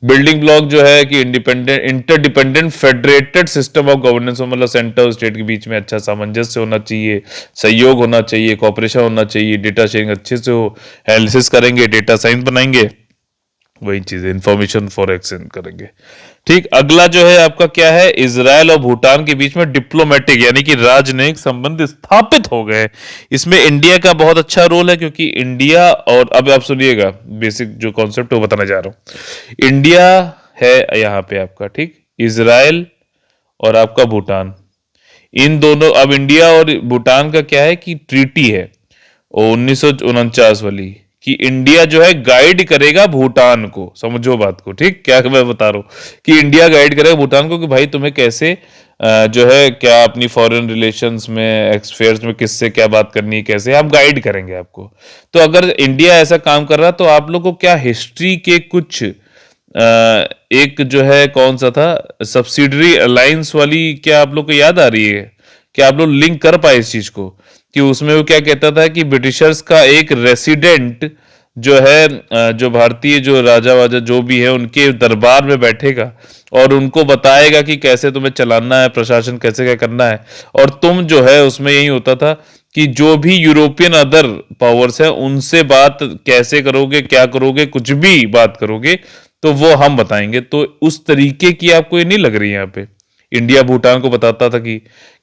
बिल्डिंग ब्लॉक जो है कि independent interdependent federated system of governance, मतलब सेंटर और स्टेट के बीच में अच्छा सामंजस्य होना चाहिए, सहयोग होना चाहिए, कॉपरेशन होना चाहिए, डेटा शेयरिंग अच्छे से हो, एनालिसिस करेंगे, डेटा साइंस बनाएंगे, वही चीजें इंफॉर्मेशन फॉर एक्सचेंज करेंगे। ठीक, अगला जो है आपका क्या है, इजराइल और भूटान के बीच में डिप्लोमेटिक यानी कि राजनयिक संबंध स्थापित हो गए। इसमें इंडिया का बहुत अच्छा रोल है, क्योंकि इंडिया, और अब आप सुनिएगा बेसिक जो कॉन्सेप्ट वो बताने जा रहा हूं। इंडिया है यहाँ पे आपका, ठीक, इजराइल और आपका भूटान, इन दोनों, अब इंडिया और भूटान का क्या है कि ट्रीटी है 1949 वाली, कि इंडिया जो है गाइड करेगा भूटान को, समझो बात को, ठीक, क्या मैं बता रहा हूं कि इंडिया गाइड करेगा भूटान को कि भाई तुम्हें कैसे जो है क्या अपनी फॉरेन रिलेशंस में, अफेयर्स में किससे क्या बात करनी है, कैसे हम गाइड करेंगे आपको। तो अगर इंडिया ऐसा काम कर रहा, तो आप लोग को क्या हिस्ट्री के कुछ एक जो है कौन सा था, सब्सिडरी अलायंस वाली, क्या आप लोग को याद आ रही है? क्या आप लोग लिंक कर पाए इस चीज को, कि उसमें वो क्या कहता था कि ब्रिटिशर्स का एक रेसिडेंट जो है जो भारतीय जो राजा वाजा जो भी है उनके दरबार में बैठेगा और उनको बताएगा कि कैसे तुम्हें चलाना है, प्रशासन कैसे क्या करना है। और तुम जो है उसमें यही होता था कि जो भी यूरोपियन अदर पावर्स है उनसे बात कैसे करोगे, क्या करोगे, कुछ भी बात करोगे तो वो हम बताएंगे। तो उस तरीके की आपको ये नहीं लग रही यहाँ पे? इंडिया भूटान को बताता था कि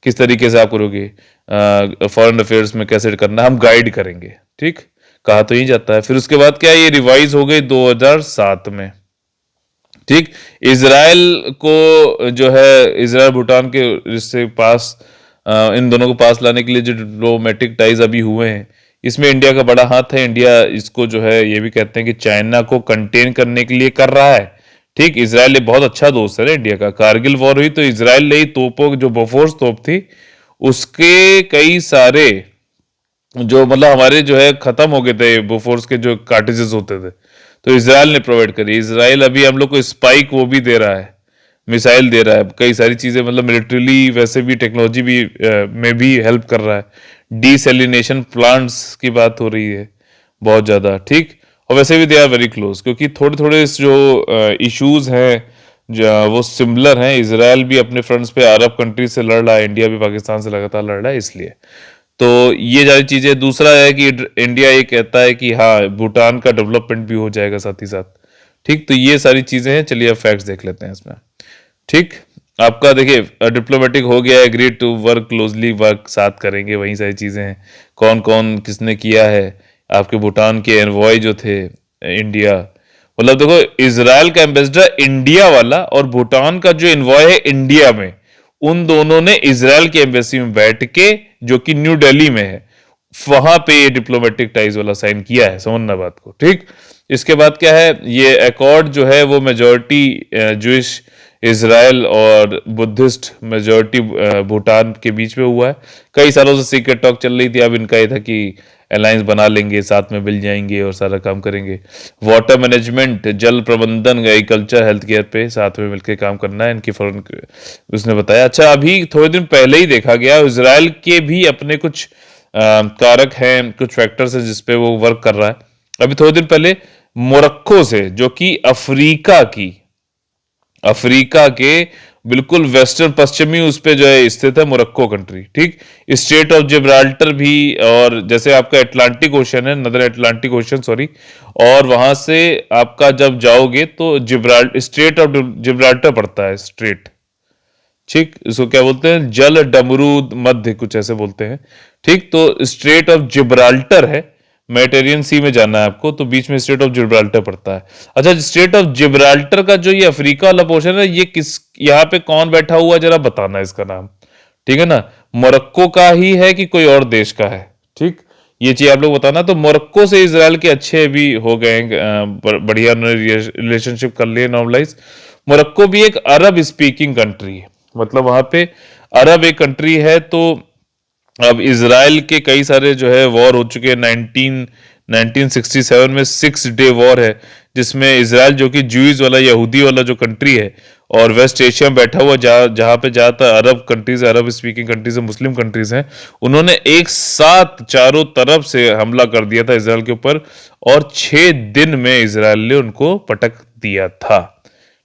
किस तरीके से आप करोगे, फॉरेन अफेयर्स में कैसे करना है, हम गाइड करेंगे, ठीक, कहा तो यही जाता है। फिर उसके बाद क्या, ये रिवाइज हो गई 2007 में, ठीक। इजराइल को जो है, इजराइल भूटान के रिश्ते पास, इन दोनों को पास लाने के लिए जो डिप्लोमेटिक टाइज अभी हुए हैं, इसमें इंडिया का बड़ा हाथ है। इंडिया इसको जो है ये भी कहते हैं कि चाइना को कंटेन करने के लिए कर रहा है, ठीक। इजराइल एक बहुत अच्छा दोस्त है इंडिया का। कारगिल वॉर हुई तो इजराइल ने ही तोपों, जो बोफोर्स तोप थी उसके कई सारे जो मतलब हमारे जो है खत्म हो गए थे, बोफोर्स के जो कार्टिजेस होते थे, तो इजराइल ने प्रोवाइड करी। इजराइल अभी हम लोग को स्पाइक वो भी दे रहा है, मिसाइल दे रहा है, कई सारी चीजें, मतलब मिलिट्रीली वैसे भी, टेक्नोलॉजी भी में भी हेल्प कर रहा है। डीसेलिनेशन प्लांट्स की बात हो रही है बहुत ज्यादा, ठीक। और वैसे भी दे आर वेरी क्लोज, क्योंकि थोड़े थोड़े जो इश्यूज हैं जो वो सिमिलर हैं। इसराइल भी अपने फ्रंट्स पे अरब कंट्री से लड़ रहा है, इंडिया भी पाकिस्तान से लगातार लड़ रहा है, इसलिए। तो ये सारी चीजें। दूसरा है कि इंडिया ये कहता है कि हाँ भूटान का डेवलपमेंट भी हो जाएगा साथ ही साथ, ठीक। तो ये सारी चीजें हैं। चलिए अब फैक्ट्स देख लेते हैं इसमें, ठीक। आपका देखिए डिप्लोमेटिक हो गया, agree to work closely, work साथ करेंगे, वही सारी चीजें हैं। कौन कौन किसने किया है, आपके भूटान के एनवॉय जो थे इंडिया, मतलब देखो इजराइल का एम्बेसडर इंडिया वाला और भूटान का जो एनवॉय है इंडिया में, उन दोनों ने इजराइल की एम्बेसी में बैठ के, जो कि न्यू दिल्ली में है, वहां पे ये डिप्लोमेटिक टाइज वाला साइन किया है, समझना बात को, ठीक। इसके बाद क्या है, ये अकॉर्ड जो है वो मेजोरिटी जूइश इजराइल और बुद्धिस्ट मेजोरिटी भूटान के बीच में हुआ है। कई सालों से सीक्रेट टॉक चल रही थी, अब इनका ये था कि अलायंस बना लेंगे, साथ में मिल जाएंगे और सारा काम करेंगे। वाटर मैनेजमेंट, जल प्रबंधन, एग्रीकल्चर, हेल्थ केयर पे साथ में मिलकर काम करना है इनकी फॉरेन, उसने बताया। अच्छा, अभी थोड़े दिन पहले ही देखा गया इजराइल के भी अपने कुछ कारक हैं, कुछ फैक्टर्स हैं जिसपे वो वर्क कर रहा है। अभी थोड़े दिन पहले मोरक्को से, जो कि अफ्रीका के बिल्कुल वेस्टर्न पश्चिमी उस पे जो है स्थित है मोरक्को कंट्री, ठीक। स्टेट ऑफ जिब्राल्टर भी, और जैसे आपका अटलांटिक ओशन है, नदर अटलांटिक ओशन, सॉरी, और वहां से आपका जब जाओगे तो स्टेट ऑफ जिब्राल्टर पड़ता है, स्ट्रेट, ठीक। इसको क्या बोलते हैं, जल डमरूद मध्य, कुछ ऐसे बोलते हैं, ठीक। तो स्ट्रेट ऑफ जिब्राल्टर है, मेडिटेरियन सी में जाना है आपको, तो बीच में स्ट्रेट ऑफ जिब्राल्टर पड़ता है। अच्छा, स्ट्रेट ऑफ जिब्राल्टर का जो ये अफ्रीका वाला पोर्शन है, ये किस, यहाँ पे कौन बैठा हुआ जरा बताना इसका नाम, ठीक है ना। मोरक्को का ही है कि कोई और देश का है, ठीक, ये चीज आप लोग बताना। तो मोरक्को से इजराइल के अच्छे भी हो गए, बढ़िया रिलेशनशिप कर लिए, नॉर्मलाइज। मोरक्को भी एक अरब स्पीकिंग कंट्री है, मतलब वहां पे अरब एक कंट्री है। तो अब इजराइल के कई सारे जो है वॉर हो चुके हैं। 1967 में 6 डे वॉर है, जिसमें इजराइल जो कि ज्यूज वाला, यहूदी वाला जो कंट्री है, और वेस्ट एशिया में बैठा हुआ जहाँ पे ज़्यादातर अरब कंट्रीज, अरब स्पीकिंग कंट्रीज, मुस्लिम कंट्रीज हैं, उन्होंने एक साथ चारों तरफ से हमला कर दिया था इसराइल के ऊपर, और 6 दिन में इसराइल ने उनको पटक दिया था।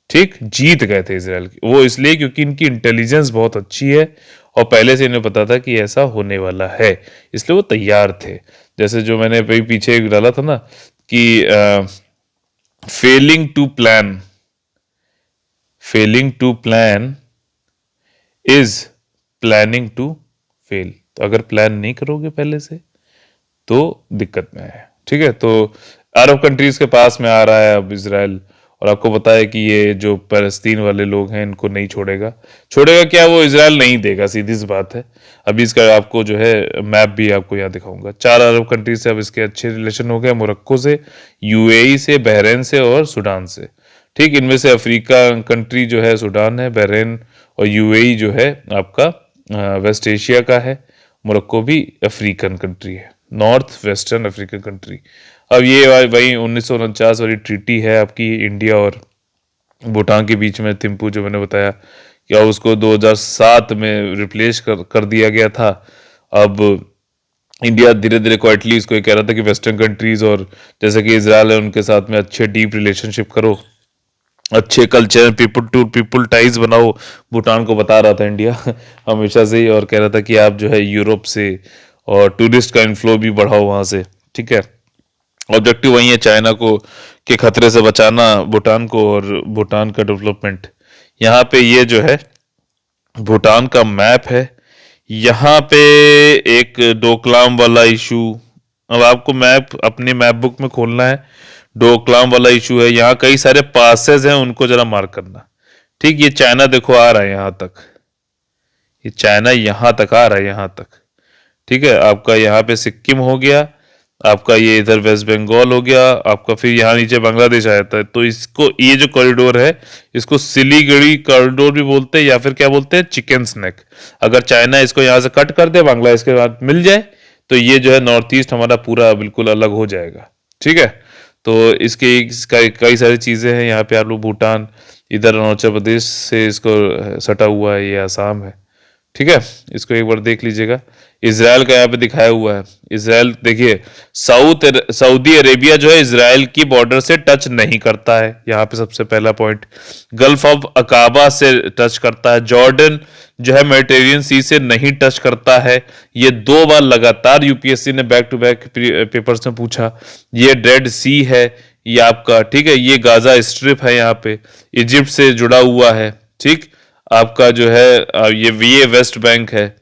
ठीक, जीत गए थे इसराइल की। वो इसलिए क्योंकि इनकी इंटेलिजेंस बहुत अच्छी है और पहले से इन्हें पता था कि ऐसा होने वाला है, इसलिए वो तैयार थे। जैसे जो मैंने पीछे एक डाला था ना कि failing to plan is planning to fail. तो अगर प्लान नहीं करोगे पहले से तो दिक्कत में है। ठीक है, तो अरब कंट्रीज के पास में आ रहा है अब इसराइल, और आपको पता है कि ये जो फलस्तीन वाले लोग हैं इनको नहीं छोड़ेगा क्या, वो इसराइल नहीं देगा, सीधी सी बात है। अभी इसका आपको जो है मैप भी आपको यहाँ दिखाऊंगा। 4 अरब कंट्रीज से अब इसके अच्छे रिलेशन हो गए, मोरक्को से, यूएई से, बहरीन से और सूडान से। ठीक, इनमें से अफ्रीका कंट्री जो है सूडान है, बहरीन और यूएई जो है आपका वेस्ट एशिया का है, मोरक्को भी अफ्रीकन कंट्री है, नॉर्थ वेस्टर्न अफ्रीकन कंट्री। अब ये वही 1949 वाली ट्रीटी है आपकी इंडिया और भूटान के बीच में, थिम्पू जो मैंने बताया, क्या उसको 2007 में रिप्लेस कर दिया गया था। अब इंडिया धीरे धीरे क्वाइटली इसको ये कह रहा था कि वेस्टर्न कंट्रीज और जैसे कि इसराइल है उनके साथ में अच्छे डीप रिलेशनशिप करो, अच्छे culture people to people ties बनाओ। भूटान को बता रहा था इंडिया हमेशा से ही, और कह रहा था कि आप जो है यूरोप से और टूरिस्ट का इनफ्लो भी बढ़ाओ वहाँ से। ठीक है, ऑब्जेक्टिव वही है, चाइना को के खतरे से बचाना भूटान को और भूटान का डेवलपमेंट। यहाँ पे ये जो है भूटान का मैप है, यहाँ पे एक डोकलाम वाला इशू, अब आपको मैप अपने मैप बुक में खोलना है, डोकलाम वाला इशू है, यहाँ कई सारे पासेस हैं, उनको जरा मार्क करना। ठीक, ये चाइना देखो आ रहा है यहाँ तक, ये चाइना यहाँ तक आ रहा है, यहाँ तक। ठीक है, आपका यहाँ पे सिक्किम हो गया, आपका ये इधर वेस्ट बंगाल हो गया, आपका फिर यहाँ नीचे बांग्लादेश आ जाता है। तो इसको ये जो कॉरिडोर है इसको सिलीगुड़ी कॉरिडोर भी बोलते हैं, या फिर क्या बोलते हैं, चिकन स्नैक। अगर चाइना इसको यहाँ से कट कर दे, बांग्लादेश के बाद मिल जाए, तो ये जो है नॉर्थ ईस्ट हमारा पूरा बिल्कुल अलग हो जाएगा। ठीक है, तो इसके कई सारी चीज़ें हैं यहाँ पे। आप लोग भूटान इधर अरुणाचल प्रदेश से इसको सटा हुआ है, ये आसाम है। ठीक है, इसको एक बार देख लीजिएगा। इसराइल का यहाँ पे दिखाया हुआ है, इसराइल देखिए, सऊदी अरेबिया जो है इसराइल की बॉर्डर से टच नहीं करता है, यहाँ पे सबसे पहला पॉइंट। गल्फ ऑफ अकाबा से टच करता है, जॉर्डन जो है मेडिटेरियन सी से नहीं टच करता है। ये 2 बार लगातार यूपीएससी ने बैक टू बैक पेपर्स में पूछा। ये डेड सी है ये आपका, ठीक है, ये गाजा स्ट्रिप है, यहाँ पे इजिप्ट से जुड़ा हुआ है। ठीक, आपका जो है ये वेस्ट बैंक है,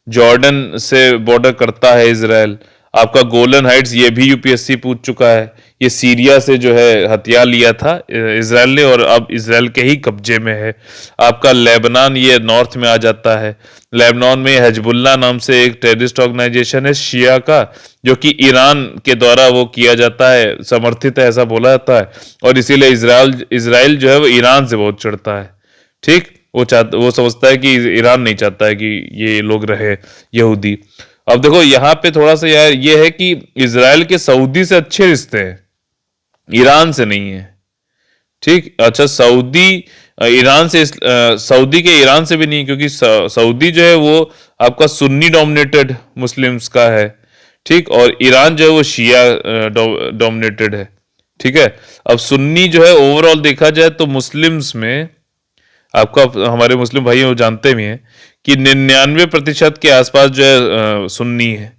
जॉर्डन से बॉर्डर करता है इसराइल। आपका गोलन हाइट्स ये भी यूपीएससी पूछ चुका है, ये सीरिया से जो है हथियार लिया था इसराइल ने और अब इसराइल के ही कब्जे में है। आपका लेबनान ये नॉर्थ में आ जाता है, लेबनान में हिजबुल्लाह नाम से एक टेररिस्ट ऑर्गेनाइजेशन है शिया का, जो कि ईरान के द्वारा वो किया जाता है, समर्थित है ऐसा बोला जाता है, और इसीलिए इसराइल जो है वो ईरान से बहुत चिढ़ता है। ठीक, वो समझता है कि ईरान नहीं चाहता है कि ये लोग रहे यहूदी। अब देखो यहाँ पे थोड़ा सा यार ये है कि इसराइल के सऊदी से अच्छे रिश्ते हैं, ईरान से नहीं है। ठीक, अच्छा, सऊदी के ईरान से भी नहीं, क्योंकि सऊदी जो है वो आपका सुन्नी डोमिनेटेड मुस्लिम्स का है। ठीक, और ईरान जो है वो शिया डोमिनेटेड है। ठीक है, अब सुन्नी जो है ओवरऑल देखा जाए तो मुस्लिम्स में आपका, हमारे मुस्लिम भाई वो जानते भी हैं कि 99% के आसपास जो है सुन्नी है,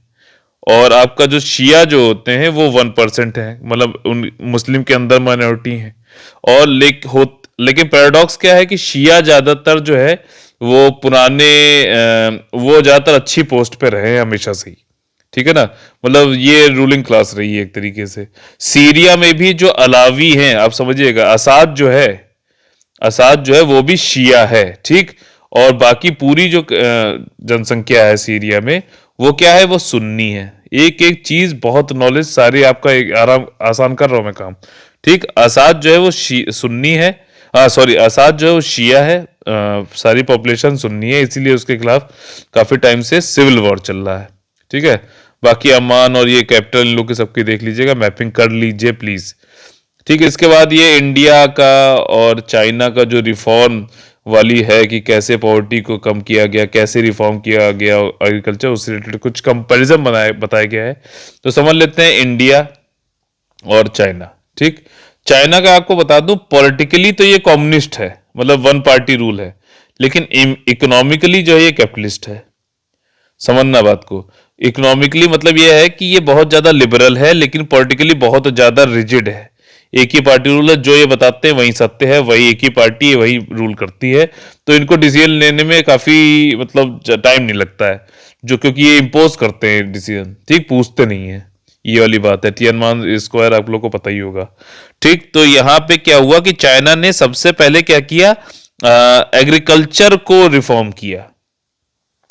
और आपका जो शिया जो होते हैं वो 1% है, मतलब उन मुस्लिम के अंदर माइनॉरिटी है। और लेकिन पैराडॉक्स क्या है कि शिया ज्यादातर जो है वो वो ज्यादातर अच्छी पोस्ट पे रहे हैं हमेशा से ही। ठीक है ना, मतलब ये रूलिंग क्लास रही है एक तरीके से। सीरिया में भी जो अलावी हैं, आप समझिएगा, असाद जो है वो भी शिया है। ठीक, और बाकी पूरी जो जनसंख्या है सीरिया में वो क्या है, वो सुन्नी है। एक एक चीज बहुत नॉलेज सारी आपका एक आसान कर रहा हूं मैं काम। ठीक, असाद जो है वो सुन्नी है, असाद जो है वो शिया है, सारी पॉपुलेशन सुन्नी है, इसीलिए उसके खिलाफ काफी टाइम से सिविल वॉर चल रहा है। ठीक है, बाकी अमान और ये कैपिटल इन लोग के सबकी देख लीजिएगा, मैपिंग कर लीजिए प्लीज। ठीक है, इसके बाद ये इंडिया का और चाइना का जो रिफॉर्म वाली है कि कैसे पॉवर्टी को कम किया गया, कैसे रिफॉर्म किया गया एग्रीकल्चर, उससे रिलेटेड कुछ कंपैरिजन बताया गया है। तो समझ लेते हैं इंडिया और चाइना। ठीक, चाइना का आपको बता दूं, पॉलिटिकली तो ये कम्युनिस्ट है, मतलब वन पार्टी रूल है, लेकिन इकोनॉमिकली जो है ये कैपिटलिस्ट है। समझना बात को, इकोनॉमिकली मतलब ये है कि ये बहुत ज्यादा लिबरल है, लेकिन पॉलिटिकली बहुत ज्यादा रिजिड है। एक ही पार्टी रूल है, जो ये बताते हैं वही सत्य है, वही एक ही पार्टी है, वही रूल करती है। तो इनको डिसीजन लेने में काफी मतलब टाइम नहीं लगता है, जो क्योंकि ये इम्पोज करते हैं डिसीजन, ठीक, पूछते नहीं है। ये वाली बात है, तियानमान स्क्वायर आप लोग को पता ही होगा। ठीक, तो यहाँ पे क्या हुआ कि चाइना ने सबसे पहले क्या किया, एग्रीकल्चर को रिफॉर्म किया।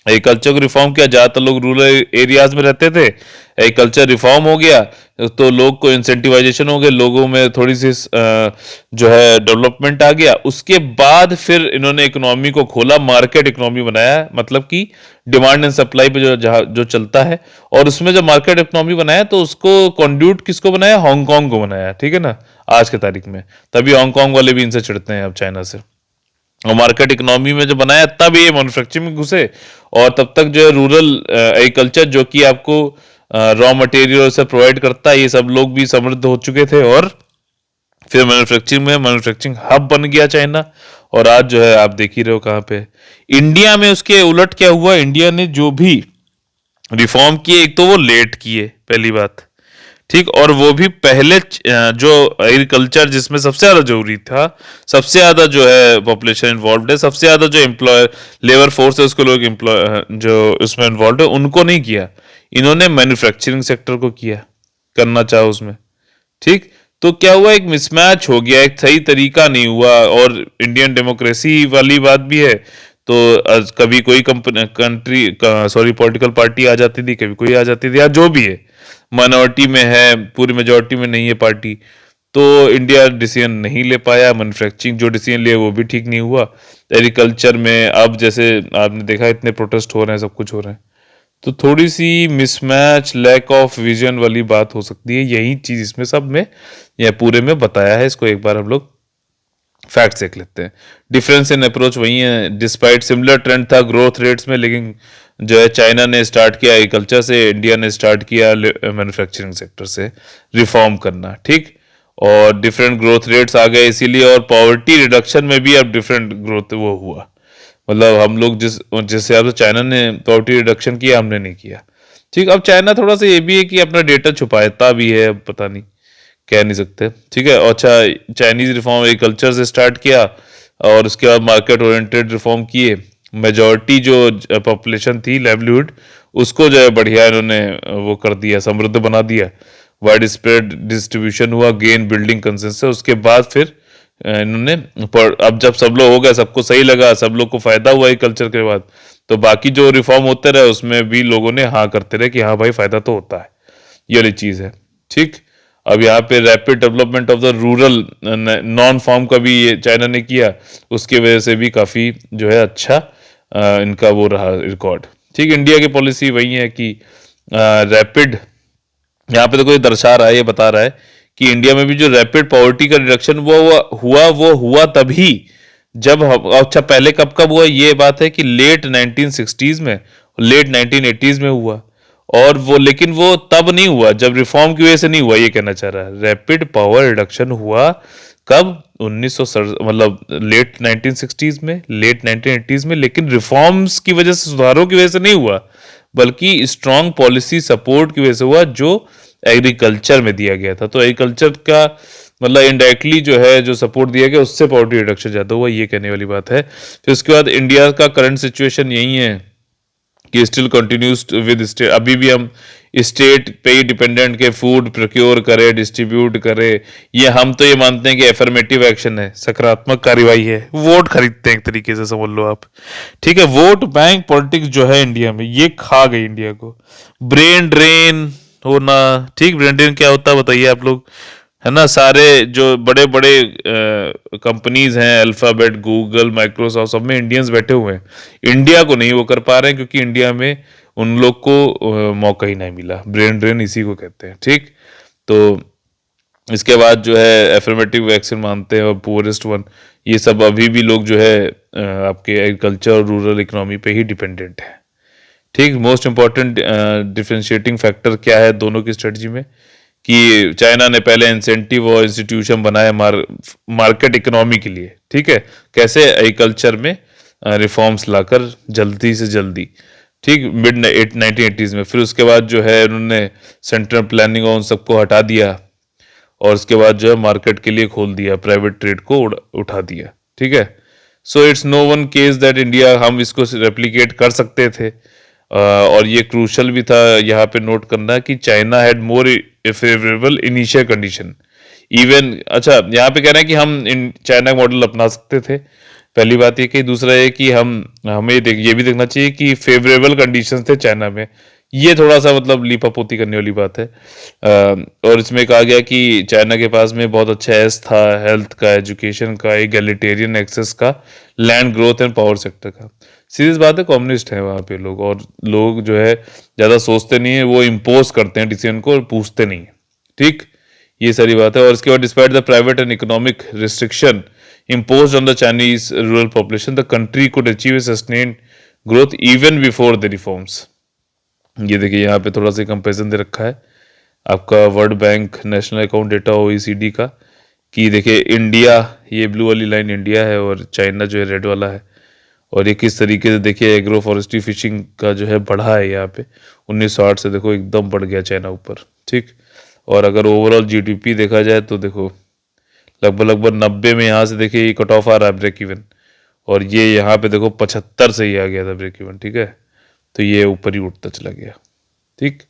एग्रीकल्चर को रिफॉर्म किया, ज्यादातर लोग रूरल एरियाज में रहते थे, एग्रीकल्चर रिफॉर्म हो गया, तो लोग को इंसेंटिवाइजेशन हो गया, लोगों में थोड़ी सी जो है डेवलपमेंट आ गया। उसके बाद फिर इन्होंने इकोनॉमी को खोला, मार्केट इकोनॉमी बनाया, मतलब कि डिमांड एंड सप्लाई पे जो चलता है। और उसमें जब मार्केट इकोनॉमी बनाया तो उसको कंड्यूट किसको बनाया, हांगकांग को बनाया, ठीक है ना, आज के तारीख में। तभी हांगकांग वाले भी इनसे चिढ़ते हैं अब, चाइना से। और मार्केट इकोनॉमी में जब बनाया तब ये मैन्युफैक्चरिंग में घुसे, और तब तक जो है रूरल एग्रीकल्चर जो कि आपको रॉ मटेरियल से प्रोवाइड करता है, ये सब लोग भी समृद्ध हो चुके थे। और फिर मैन्युफैक्चरिंग हब बन गया चाइना। और आज जो है आप देख ही रहे हो कहाँ पे। इंडिया में उसके उलट क्या हुआ, इंडिया ने जो भी रिफॉर्म किए, एक तो वो लेट किए, पहली बात, ठीक, और वो भी पहले जो एग्रीकल्चर जिसमें सबसे ज्यादा जरूरी था, सबसे ज्यादा जो है पॉपुलेशन इन्वॉल्व है, सबसे ज्यादा जो एम्प्लॉयर लेबर फोर्स है उसको लोग एम्प्लॉय जो उसमें इन्वॉल्व है, उनको नहीं किया। इन्होंने मैन्युफैक्चरिंग सेक्टर को किया, करना चाहो उसमें। ठीक, तो क्या हुआ, एक मिसमैच हो गया, एक सही तरीका नहीं हुआ। और इंडियन डेमोक्रेसी वाली बात भी है, तो कभी कोई कंट्री सॉरी पॉलिटिकल पार्टी आ जाती थी, कभी कोई आ जाती थी, या जो भी है माइनॉरिटी में है, पूरी मेजोरिटी में नहीं है पार्टी। तो इंडिया डिसीजन नहीं ले पाया, मैन्युफैक्चरिंग जो डिसीजन लिया वो भी ठीक नहीं हुआ। एग्रीकल्चर में अब जैसे आपने देखा इतने प्रोटेस्ट हो रहे हैं, सब कुछ हो रहा है, तो थोड़ी सी मिसमैच, लैक ऑफ विजन वाली बात हो सकती है। यही चीज इसमें सब में या पूरे में बताया है। इसको एक बार हम लोग फैक्ट देख लेते हैं। डिफरेंस इन अप्रोच वही है, डिस्पाइट सिमिलर ट्रेंड था ग्रोथ रेट्स में, लेकिन जो है चाइना ने स्टार्ट किया एग्रीकल्चर से, इंडिया ने स्टार्ट किया मैन्युफैक्चरिंग सेक्टर से रिफॉर्म करना। ठीक, और डिफरेंट ग्रोथ रेट्स आ गए इसीलिए, और पॉवर्टी रिडक्शन में भी अब डिफरेंट ग्रोथ वो हुआ। मतलब हम लोग जिस जिस हिसाब से चाइना ने पॉवर्टी रिडक्शन किया, हमने नहीं किया। ठीक, अब चाइना थोड़ा सा ये भी है कि अपना डेटा छुपाता भी है, अब पता नहीं, कह नहीं सकते। ठीक है, और अच्छा, चाइनीज रिफॉर्म एग्रीकल्चर से स्टार्ट किया, और उसके बाद मार्केट ओरिएंटेड रिफॉर्म किए। मेजॉरिटी जो पॉपुलेशन थी, लाइवलीहुड, उसको जो है बढ़िया इन्होंने वो कर दिया, समृद्ध बना दिया, वाइड स्प्रेड डिस्ट्रीब्यूशन हुआ, गेन बिल्डिंग कंसेंसस। उसके बाद फिर इन्होंने अब जब सब लोग हो गए, सबको सही लगा, सब लोग को फायदा हुआ एग्रीकल्चर के बाद, तो बाकी जो रिफॉर्म होते रहे उसमें भी लोगों ने हाँ करते रहे कि हाँ भाई फायदा तो होता है। ये वाली चीज है। ठीक, अब यहाँ पे rapid development of the rural non farm का भी ये चाइना ने किया, उसकी वजह से भी काफी जो है अच्छा इनका वो रहा रिकॉर्ड। ठीक, इंडिया की पॉलिसी वही है कि रैपिड, यहाँ पे तो कोई दर्शा रहा है, ये बता रहा है कि इंडिया में भी जो रैपिड पॉवर्टी का रिडक्शन वो हुआ तभी जब अच्छा, पहले कब कब हुआ, ये बात है कि लेट 1960s में, लेट 1980s में हुआ। और वो, लेकिन वो तब नहीं हुआ जब रिफॉर्म की वजह से नहीं हुआ, ये कहना चाह रहा है। रैपिड पावर रिडक्शन हुआ कब, 1900 मतलब लेट 1960s में, लेट 1980s में, लेकिन रिफॉर्म्स की वजह से, सुधारों की वजह से नहीं हुआ, बल्कि स्ट्रॉन्ग पॉलिसी सपोर्ट की वजह से हुआ, जो एग्रीकल्चर में दिया गया था। तो एग्रीकल्चर का मतलब इनडायरेक्टली जो है जो सपोर्ट दिया गया, उससे पॉवर्टी रिडक्शन ज्यादा हुआ, ये कहने वाली बात है। फिर उसके बाद इंडिया का करंट सिचुएशन यही है कि स्टिल कंटिन्यूज विद स्टेट, अभी भी हम स्टेट पे ही डिपेंडेंट के फूड प्रोक्योर करे, डिस्ट्रीब्यूट करे। ये हम तो ये मानते हैं कि एफर्मेटिव एक्शन है, सकारात्मक कार्यवाही है, वोट खरीदते हैं एक तरीके से, समझ लो आप। ठीक है, वोट बैंक पॉलिटिक्स जो है इंडिया में, ये खा गई इंडिया को। ब्रेन ड्रेन होना, ठीक, ब्रेन ड्रेन क्या होता है बताइए आप लोग, है ना। सारे जो बड़े बड़े कंपनीज हैं, अल्फाबेट, गूगल, माइक्रोसॉफ्ट, सब में इंडियंस बैठे हुए हैं। इंडिया को नहीं वो कर पा रहे हैं, क्योंकि इंडिया में उन लोग को मौका ही नहीं मिला। ब्रेन ड्रेन इसी को कहते हैं। ठीक, तो इसके बाद जो है एफर्मेटिव वैक्सीन मानते हैं और पुअरेस्ट वन, ये सब अभी भी लोग जो है आपके एग्रीकल्चर और रूरल इकोनॉमी पे ही डिपेंडेंट है। ठीक, मोस्ट इंपॉर्टेंट डिफरेंशिएटिंग फैक्टर क्या है दोनों की स्ट्रेटजी में, कि चाइना ने पहले इंसेंटिव और इंस्टीट्यूशन बनाए मार्केट इकोनॉमी के लिए। ठीक है, कैसे, एग्रीकल्चर में रिफॉर्म्स लाकर जल्दी से जल्दी, ठीक, मिड 1980s में। फिर उसके बाद जो है उन्होंने सेंट्रल प्लानिंग और उन सबको हटा दिया और उसके बाद जो है मार्केट के लिए खोल दिया, प्राइवेट ट्रेड को उठा दिया। ठीक है, so it's no one case that India, हम इसको रेप्लिकेट कर सकते थे। और ये क्रूशल भी था यहाँ पे नोट करना कि China had more favourable initial condition even. अच्छा, यहाँ पे कह रहे हैं कि हम इन चाइना का मॉडल अपना सकते थे, पहली बात ये कि दूसरा ये कि हमें ये भी देखना चाहिए कि फेवरेबल कंडीशंस थे चाइना में। ये थोड़ा सा मतलब लीपापोती करने वाली बात है। और इसमें कहा गया कि चाइना के पास में बहुत अच्छा एस था, हेल्थ का, एजुकेशन का, एगैलिटेरियन एक्सेस का, land growth and power sector का। सीरियस बात है, कम्युनिस्ट है वहाँ पे लोग, और लोग जो है ज़्यादा सोचते नहीं है, वो इम्पोज करते हैं डिसीजन को और पूछते नहीं है। ठीक, ये सारी बात है। और इसके बाद despite the private and economic restriction imposed on the Chinese rural population, the country could achieve a sustained growth even before the reforms. ये देखिए यहाँ पे थोड़ा सा कंपेरिजन दे रखा है आपका world bank national account data OECD का, कि देखिए इंडिया, ये ब्लू वाली लाइन इंडिया है और चाइना जो है रेड वाला है। और ये किस तरीके से देखिए एग्रो फॉरेस्ट्री फिशिंग का जो है बढ़ा है यहाँ पे 1960 से, देखो एकदम बढ़ गया चाइना ऊपर। ठीक, और अगर ओवरऑल GDP देखा जाए तो देखो लगभग 90 में यहाँ से देखिए ये कट ऑफ आ रहा है ब्रेक इवन, और ये यहाँ पे देखो 75 से ही आ गया था ब्रेक इवन। ठीक है, तो ये ऊपर ही उठता चला गया। ठीक,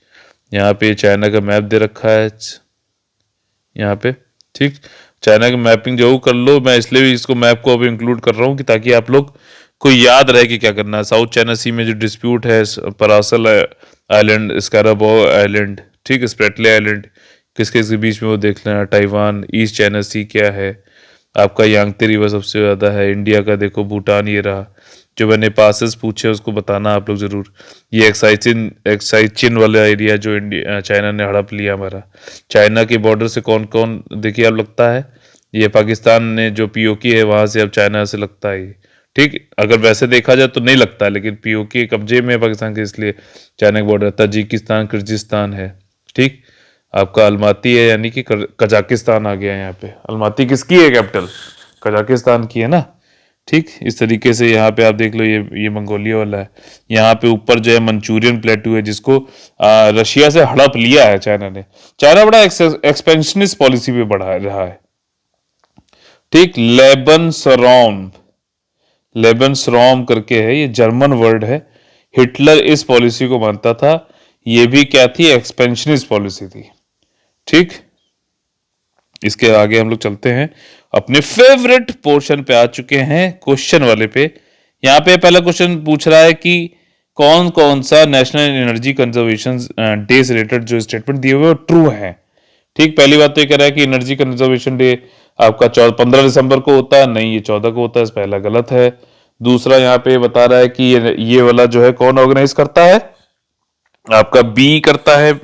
यहाँ पे चाइना का मैप दे रखा है यहाँ पे। ठीक, चाइना की मैपिंग जरूर कर लो, मैं इसलिए भी इसको मैप को अभी इंक्लूड कर रहा हूँ कि ताकि आप लोग को याद रहे कि क्या करना है। साउथ चाइना सी में जो डिस्प्यूट है, परासल आइलैंड, स्काराबो आइलैंड, ठीक, स्प्रेटले आइलैंड, किसके के बीच में वो देख लेना। ताइवान, ईस्ट चाइना सी क्या है आपका, यांगते रिवर सबसे ज़्यादा है इंडिया का, देखो भूटान ये रहा। जो मैंने पासेस पूछे उसको बताना आप लोग ज़रूर। ये एक्साइचिन वाला एरिया जो इंडिया चाइना ने हड़प लिया हमारा। चाइना के बॉर्डर से कौन कौन देखिए अब लगता है, ये पाकिस्तान ने जो POK है वहाँ से अब चाइना से लगता है। ठीक, अगर वैसे देखा जाए तो नहीं लगता, लेकिन POK कब्जे में है पाकिस्तान के, इसलिए चाइना का बॉर्डर। ताजिकिस्तान, किर्गिस्तान है। ठीक, आपका अलमाती है, यानी कि कजाकिस्तान आ गया यहाँ पे। अलमाती किसकी है कैपिटल? कजाकिस्तान की है ना। ठीक, इस तरीके से यहाँ पे आप देख लो, ये मंगोलिया वाला है। यहाँ पे ऊपर जो है मंचूरियन प्लेटू है, जिसको रशिया से हड़प लिया है चाइना ने। चाइना बड़ा एक्सपेंशनिस्ट पॉलिसी पे बढ़ा रहा है। ठीक, लेबनसरॉम करके है, ये जर्मन वर्ड है। हिटलर इस पॉलिसी को मानता था। ये भी क्या थी? एक्सपेंशनिस्ट पॉलिसी थी। ठीक, इसके आगे हम लोग चलते हैं, अपने फेवरेट पोर्शन पे आ चुके हैं, क्वेश्चन वाले पे। यहाँ पे पहला क्वेश्चन पूछ रहा है कि कौन कौन सा नेशनल एनर्जी कंजर्वेशन डे से रिलेटेड जो स्टेटमेंट दिए हुए वो ट्रू है। ठीक, पहली बात तो ये कह रहा है कि एनर्जी कंजर्वेशन डे आपका 15 दिसंबर को होता है, नहीं ये 14 को होता है, पहला गलत है। दूसरा यहाँ पे बता रहा है कि ये वाला जो है कौन ऑर्गेनाइज करता है, आपका बी करता है,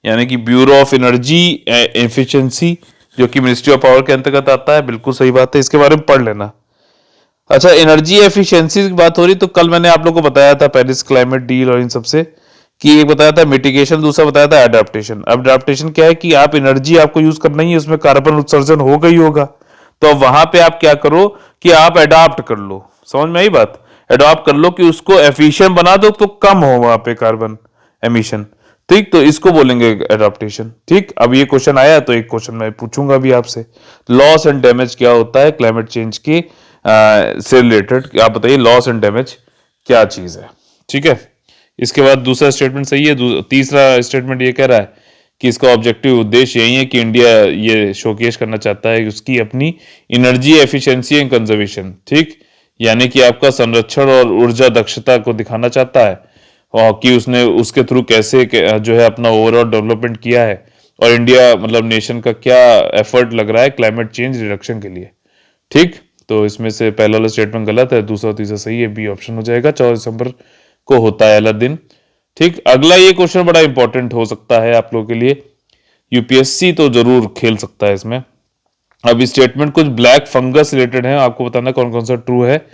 यानी कि ब्यूरो ऑफ एनर्जी एफिशिएंसी, जो कि मिनिस्ट्री ऑफ पावर के अंतर्गत आता है। बिल्कुल सही बात है, इसके बारे में पढ़ लेना। अच्छा, एनर्जी एफिशिएंसी की बात हो रही, तो कल मैंने आप लोगों को बताया था पेरिस क्लाइमेट डील और इन सबसे, कि एक बताया था मिटिगेशन, दूसरा बताया था एडाप्टेशन। अब एडाप्टेशन क्या है कि आप एनर्जी आपको यूज करना ही है, उसमें कार्बन उत्सर्जन होगा ही होगा, तो अब वहां पे आप क्या करो कि आप एडाप्ट कर लो। समझ में आई बात? एडॉप्ट कर लो कि उसको एफिशिएंट बना दो तो कम हो वहां पे कार्बन एमिशन। ठीक, तो इसको बोलेंगे एडाप्टेशन। ठीक, अब ये क्वेश्चन आया तो एक क्वेश्चन मैं पूछूंगा भी आपसे, लॉस एंड डैमेज क्या होता है क्लाइमेट चेंज के से रिलेटेड, आप बताइए लॉस एंड डैमेज क्या चीज है। ठीक है, इसके बाद दूसरा स्टेटमेंट सही है। तीसरा स्टेटमेंट ये कह रहा है कि इसका ऑब्जेक्टिव उद्देश्य यही है कि इंडिया ये शोकेस करना चाहता है उसकी अपनी एनर्जी एफिशिएंसी एंड कंजर्वेशन। ठीक, यानी कि आपका संरक्षण और ऊर्जा दक्षता को दिखाना चाहता है, और कि उसने उसके थ्रू कैसे जो है अपना ओवरऑल डेवलपमेंट किया है, और इंडिया मतलब नेशन का क्या एफर्ट लग रहा है क्लाइमेट चेंज रिडक्शन के लिए। ठीक, तो इसमें से पहला वाला स्टेटमेंट गलत है, दूसरा तीसरा सही है, बी ऑप्शन हो जाएगा। 14 दिसंबर को होता है अगला दिन। ठीक, अगला ये क्वेश्चन बड़ा इंपॉर्टेंट हो सकता है आप लोगों के लिए। यूपीएससी तो जरूर खेल सकता है इसमें। अब स्टेटमेंट कुछ ब्लैक फंगस रिलेटेड है, आपको बताना कौन कौन सा ट्रू है।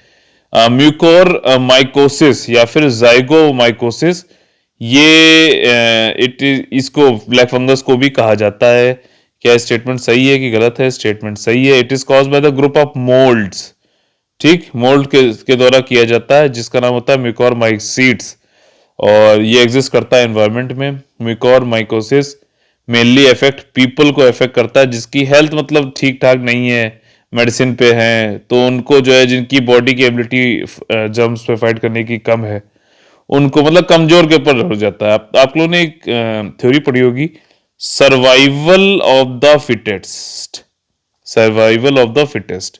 म्यूकोर माइकोसिस या फिर जाइगोमाइकोसिस, ये इसको ब्लैक फंगस को भी कहा जाता है। क्या स्टेटमेंट सही है कि गलत है? स्टेटमेंट सही है। It is cause by the group of moulds, ठीक, मोल्ड के द्वारा किया जाता है, जिसका नाम होता है म्यूकोर माइसीट्स, और ये एग्जिस्ट करता है एनवायरमेंट में। Mucor mycosis mainly effect people को इफेक्ट करता है जिसकी हेल्थ मतलब ठीक ठाक नहीं है, मेडिसिन पे हैं, तो उनको जो है जिनकी बॉडी की एबिलिटी जर्म्स पे फाइट करने की कम है, उनको मतलब कमजोर के ऊपर हो जाता है। आप लोगों ने एक थ्योरी पढ़ी होगी, survival of the fittest, survival of the fittest.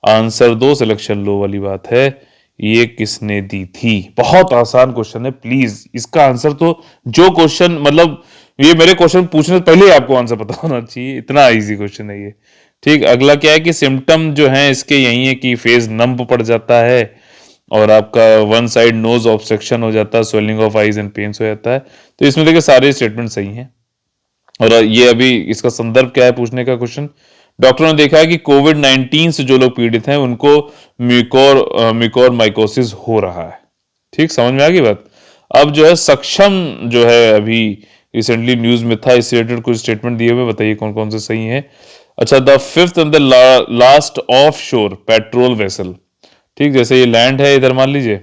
Answer दो, सिलेक्शन लो वाली बात है। ये किसने दी थी? बहुत आसान क्वेश्चन है, प्लीज इसका आंसर तो, जो क्वेश्चन मतलब ये मेरे क्वेश्चन पूछने से पहले ही आपको आंसर पता होना चाहिए, इतना इजी क्वेश्चन है ये। ठीक, अगला क्या है कि सिम्टम जो है इसके यही है कि फेस नंब पड़ जाता है और आपका वन साइड नोज ऑब्स्ट्रक्शन हो जाता है, swelling of eyes and pains हो जाता है। तो इसमें देखिए सारे स्टेटमेंट सही हैं। और ये अभी इसका संदर्भ क्या है पूछने का क्वेश्चन, डॉक्टरों ने देखा है कि कोविड 19 से जो लोग पीड़ित हैं उनको म्यूकोर माइकोसिस हो रहा है। ठीक, समझ में आ गई बात। अब जो है सक्षम जो है अभी रिसेंटली न्यूज में था, इससे रिलेटेड कुछ स्टेटमेंट दिए हुए, बताइए कौन कौन से सही हैं। अच्छा, the fifth and the last of शोर पेट्रोल वेसल, ठीक, जैसे ये लैंड है इधर मान लीजिए,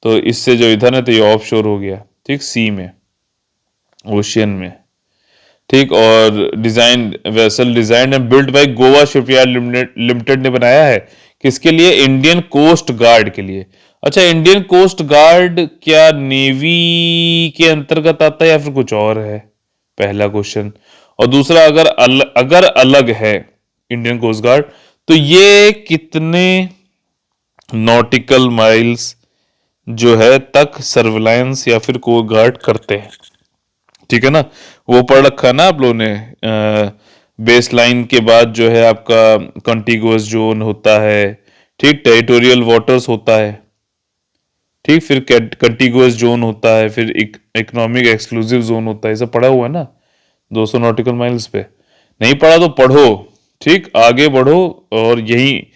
तो इससे जो इधर है तो ये ऑफ शोर हो गया, ठीक, सी में, ओशियन में, ठीक। और design vessel design and built by Goa shipyard limited ने बनाया है, किसके लिए? इंडियन कोस्ट गार्ड के लिए। अच्छा, इंडियन कोस्ट गार्ड क्या नेवी के अंतर्गत आता है या फिर कुछ और है? पहला क्वेश्चन। और दूसरा, अगर अलग है इंडियन कोस्ट गार्ड, तो ये कितने नॉटिकल माइल्स जो है तक सर्विलांस या फिर कोस्ट गार्ड करते हैं? ठीक है ना, वो पढ़ रखा है ना आप लोगों ने। बेस लाइन के बाद जो है आपका कॉन्टिगुअस जोन होता है, ठीक, टेरिटोरियल वाटर्स होता है, ठीक, फिर कंटिगुअस जोन होता है, फिर इकोनॉमिक एक्सक्लूसिव जोन होता है। ये सब पढ़ा हुआ है ना 200 नॉटिकल माइल्स पे। नहीं पढ़ा तो पढ़ो, ठीक, आगे बढ़ो। और यही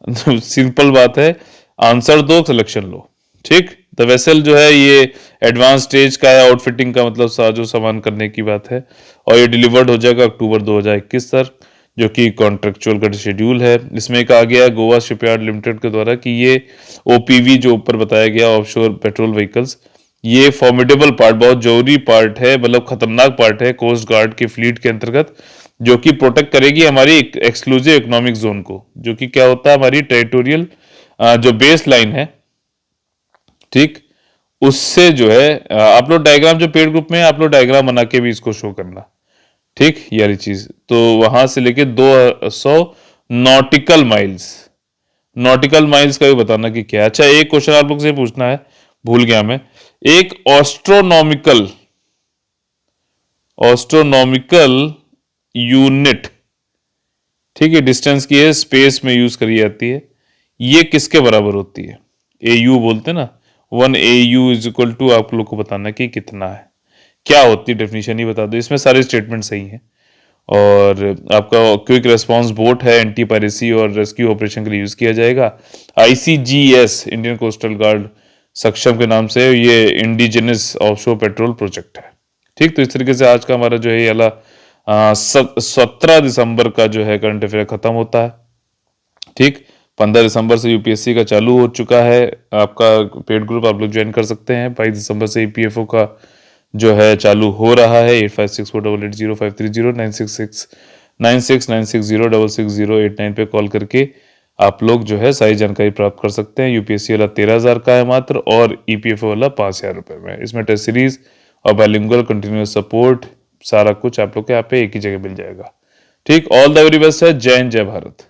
सिंपल बात है, आंसर दो, सिलेक्शन लो, ठीक। द वेसल जो है ये एडवांस स्टेज का है, आउटफिटिंग का मतलब साजो सामान करने की बात है, और ये डिलीवर्ड हो जाएगा अक्टूबर 2021 तक, जो कि कॉन्ट्रेक्चुअल का शेड्यूल है। इसमें कहा गया गोवा शिपयार्ड लिमिटेड के द्वारा कि ये ओपीवी जो ऊपर बताया गया, ऑफशोर पेट्रोल व्हीकल्स, ये फॉर्मिडेबल पार्ट, बहुत जरूरी पार्ट है, मतलब खतरनाक पार्ट है कोस्ट गार्ड की फ्लीट के अंतर्गत, जो कि प्रोटेक्ट करेगी हमारी एक्सक्लूसिव इकोनॉमिक जोन को, जो कि क्या होता है हमारी टेरिटोरियल जो बेस लाइन है, ठीक, उससे जो है आप लोग डायग्राम जो पेड ग्रुप में है, आप लोग डायग्राम बना के भी इसको शो करना, ठीक, ये वाली चीज। तो वहां से लेके 200 नॉटिकल माइल्स, नॉटिकल माइल्स का भी बताना कि क्या। अच्छा, एक क्वेश्चन आप लोग से पूछना है, भूल गया मैं, एक ऑस्ट्रोनॉमिकल ऑस्ट्रोनॉमिकल यूनिट, ठीक है, डिस्टेंस की है, स्पेस में यूज करी जाती है, ये किसके बराबर होती है? एयू बोलते हैं ना, 1 AU इज इक्वल टू, आप लोग को बताना कि कितना है, क्या होती है, डेफिनेशन ही बता दो। इसमें सारे स्टेटमेंट सही हैं। और आपका क्विक रेस्पॉन्स बोट है, एंटी पायरेसी और रेस्क्यू ऑपरेशन के लिए यूज किया जाएगा। ICGS इंडियन कोस्टल गार्ड सक्षम के नाम से ये इंडिजिनस ऑफशोर पेट्रोल प्रोजेक्ट है, ठीक। तो इस तरीके से आज का हमारा जो है ये वाला 17 दिसंबर का जो है करंट अफेयर खत्म होता है, ठीक। 15 दिसंबर से यूपीएससी का चालू हो चुका है आपका पेड ग्रुप, आप लोग ज्वाइन कर सकते हैं। 22 दिसंबर से ईपीएफओ का जो है चालू हो रहा है। 8564880530 9660660689 पे कॉल करके आप लोग जो है सारी जानकारी प्राप्त कर सकते हैं। यूपीएससी वाला 13,000 का है मात्र, और ईपीएफओ वाला 5,000 रुपए में। इसमें टेस्ट सीरीज और बाइलिंगुअल कंटिन्यूअस सपोर्ट, सारा कुछ आप लोग के यहाँ पे एक ही जगह मिल जाएगा, ठीक। ऑल द वेरी बेस्ट है। जय हिंद, जय भारत।